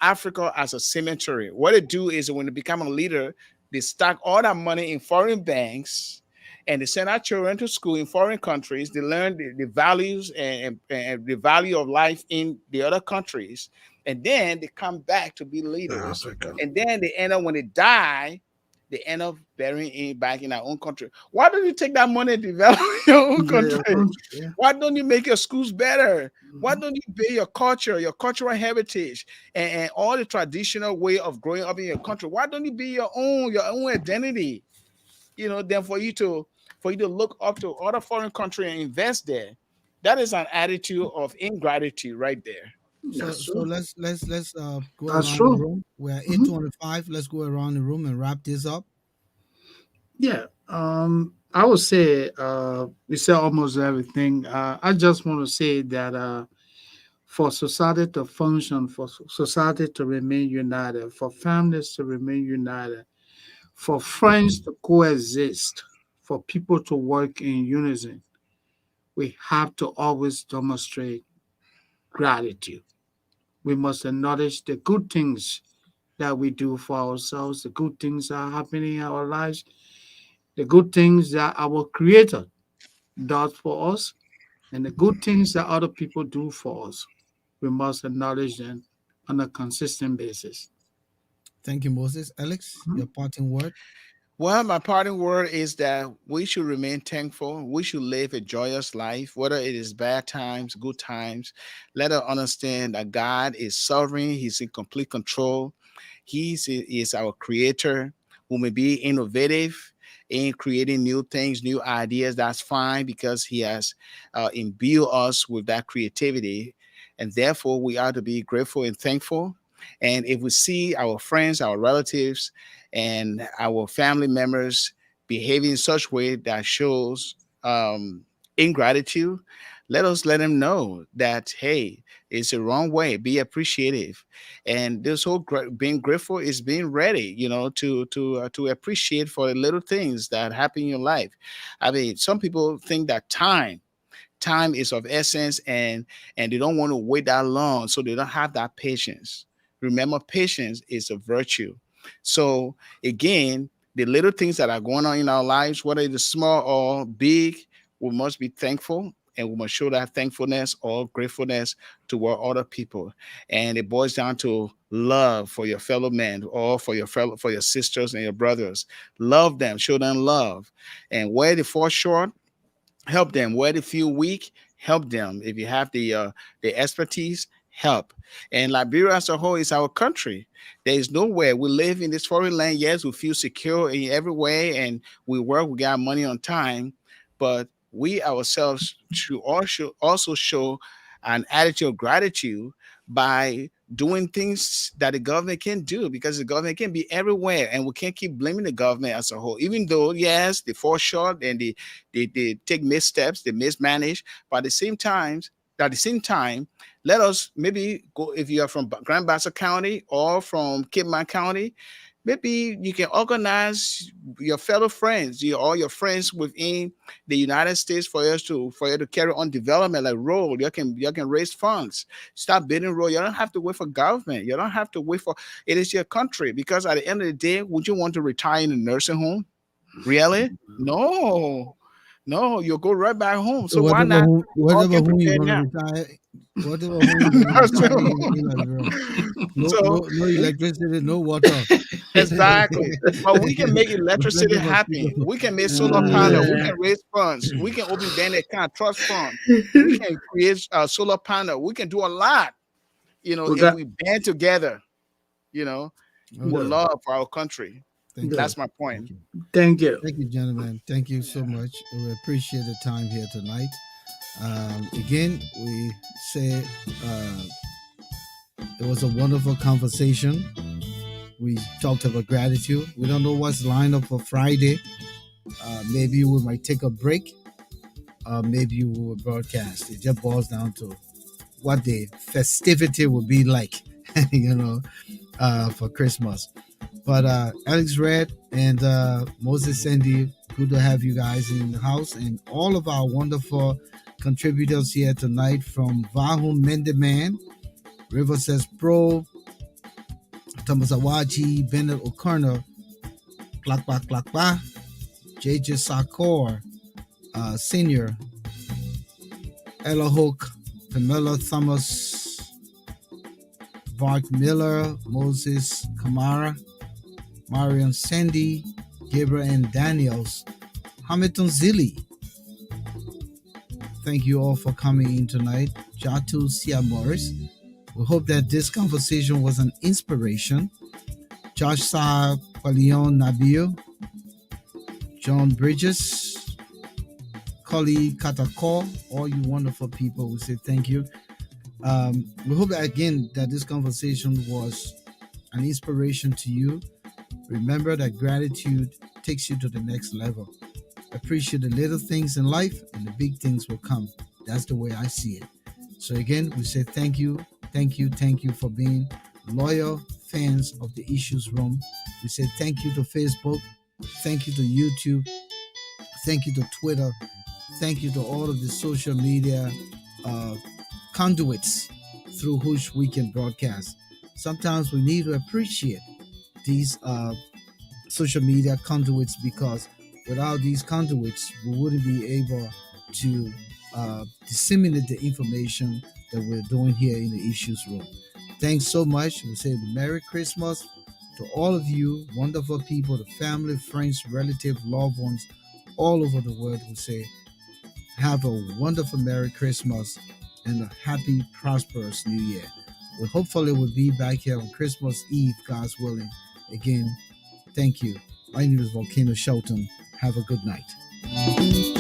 Africa as a cemetery. What they do is when they become a leader, they stack all that money in foreign banks and they send our children to school in foreign countries. They learn the values and the value of life in the other countries, and then they come back to be leaders. And then they end up, when they die, they end up burying it back in our own country. Why don't you take that money and develop your own country? Yeah. Why don't you make your schools better? Why don't you build your culture, your cultural heritage, and all the traditional way of growing up in your country? Why don't you build your own identity? Then for you to look up to other foreign country and invest there, that is an attitude of ingratitude right there. So let's go That's around true. the room. We're at Mhm. 8:25. Let's go around the room and wrap this up. Yeah. I would say we said almost everything. I just want to say that for society to function, for society to remain united, for families to remain united, for friends to coexist, for people to work in unison, we have to always demonstrate gratitude. We must acknowledge the good things that we do for ourselves, the good things that are happening in our lives, the good things that our Creator does for us, and the good things that other people do for us. We must acknowledge them on a consistent basis. Thank you, Moses. Alex, your parting word. Well, my parting word is that we should remain thankful. We should live a joyous life, whether it is bad times, good times. Let us understand that God is sovereign, He's in complete control. He is our creator who may be innovative in creating new things, new ideas. That's fine because He has imbued us with that creativity. And therefore, we are to be grateful and thankful. And if we see our friends, our relatives, and our family members behaving in such way that shows ingratitude, let them know that, hey, it's the wrong way. Be appreciative, and this whole being grateful is being ready, to appreciate for the little things that happen in your life. I mean, some people think that time is of essence, and they don't want to wait that long, so they don't have that patience. Remember, patience is a virtue. So again, the little things that are going on in our lives, whether it's small or big, we must be thankful, and we must show that thankfulness or gratefulness toward other people. And it boils down to love for your fellow men, or for your sisters and your brothers. Love them, show them love. And where they fall short, help them. Where they feel weak, help them. If you have the expertise, help. And Liberia as a whole is our country. There is nowhere we live in this foreign land. Yes, we feel secure in every way, and we work, we got money on time, but we ourselves should also show an attitude of gratitude by doing things that the government can do, because the government can be everywhere, and we can't keep blaming the government as a whole, even though yes, they fall short and they take missteps, they mismanage. But at the same time, let us maybe go, if you are from Grand Bassa County or from Cape May County, maybe you can organize your fellow friends, all your friends within the United States, for you to carry on development like road. You can raise funds, start building road. You don't have to wait for government. You don't have to wait for it. Is your country, because at the end of the day, would you want to retire in a nursing home? Really? No. No, you'll go right back home. So why not all Whatever get whom you're prepared gonna now? retire, whatever whom you're gonna Nursing retire home. in Liberia. No, So no electricity, no water. exactly. But we can make With electricity plenty of happen. mosquitoes. We can make solar panel. We Yeah. can raise funds. We can open bank account, trust fund. We can create a solar panel. We can do a lot, We if got we band together, with Okay. love for our country. Thank you. That's my point. Thank you. thank you. Thank you, gentlemen. Thank you so much. We appreciate the time here tonight. Again, we say it was a wonderful conversation. We talked about gratitude. We don't know what's lined up for Friday. Maybe we might take a break. Maybe we will broadcast. It just boils down to what the festivity will be like, for Christmas. But Alex Red and Moses Sandy, good to have you guys in the house, and all of our wonderful contributors here tonight from Vahum Mendeman, River Says Pro, Thomas Awaji, Bennett O'Connor, Klakba Klakba, JJ Sakor, Senior, Ella Hook, Pamela Thomas, Bart Miller, Moses Kamara, Marion Sandy, Gabriel and Daniels, Hamilton Zilli. Thank you all for coming in tonight. Jatu Sia Morris. We hope that this conversation was an inspiration. Josh Sa Palion Nabil, John Bridges, Kali Katako, all you wonderful people, we say thank you. We hope that again that this conversation was an inspiration to you. Remember that gratitude takes you to the next level. Appreciate the little things in life and the big things will come. That's the way I see it. So again, we say thank you for being loyal fans of the Issues Room. We say thank you to Facebook, thank you to YouTube, thank you to Twitter, thank you to all of the social media conduits through which we can broadcast. Sometimes we need to appreciate these social media conduits, because without these conduits, we wouldn't be able to disseminate the information that we're doing here in the Issues Room. Thanks so much. We say Merry Christmas to all of you, wonderful people, the family, friends, relatives, loved ones, all over the world. We say have a wonderful Merry Christmas and a happy, prosperous New Year. We hopefully will be back here on Christmas Eve, God's willing. Again, thank you. My name is Volcano Shelton. Have a good night.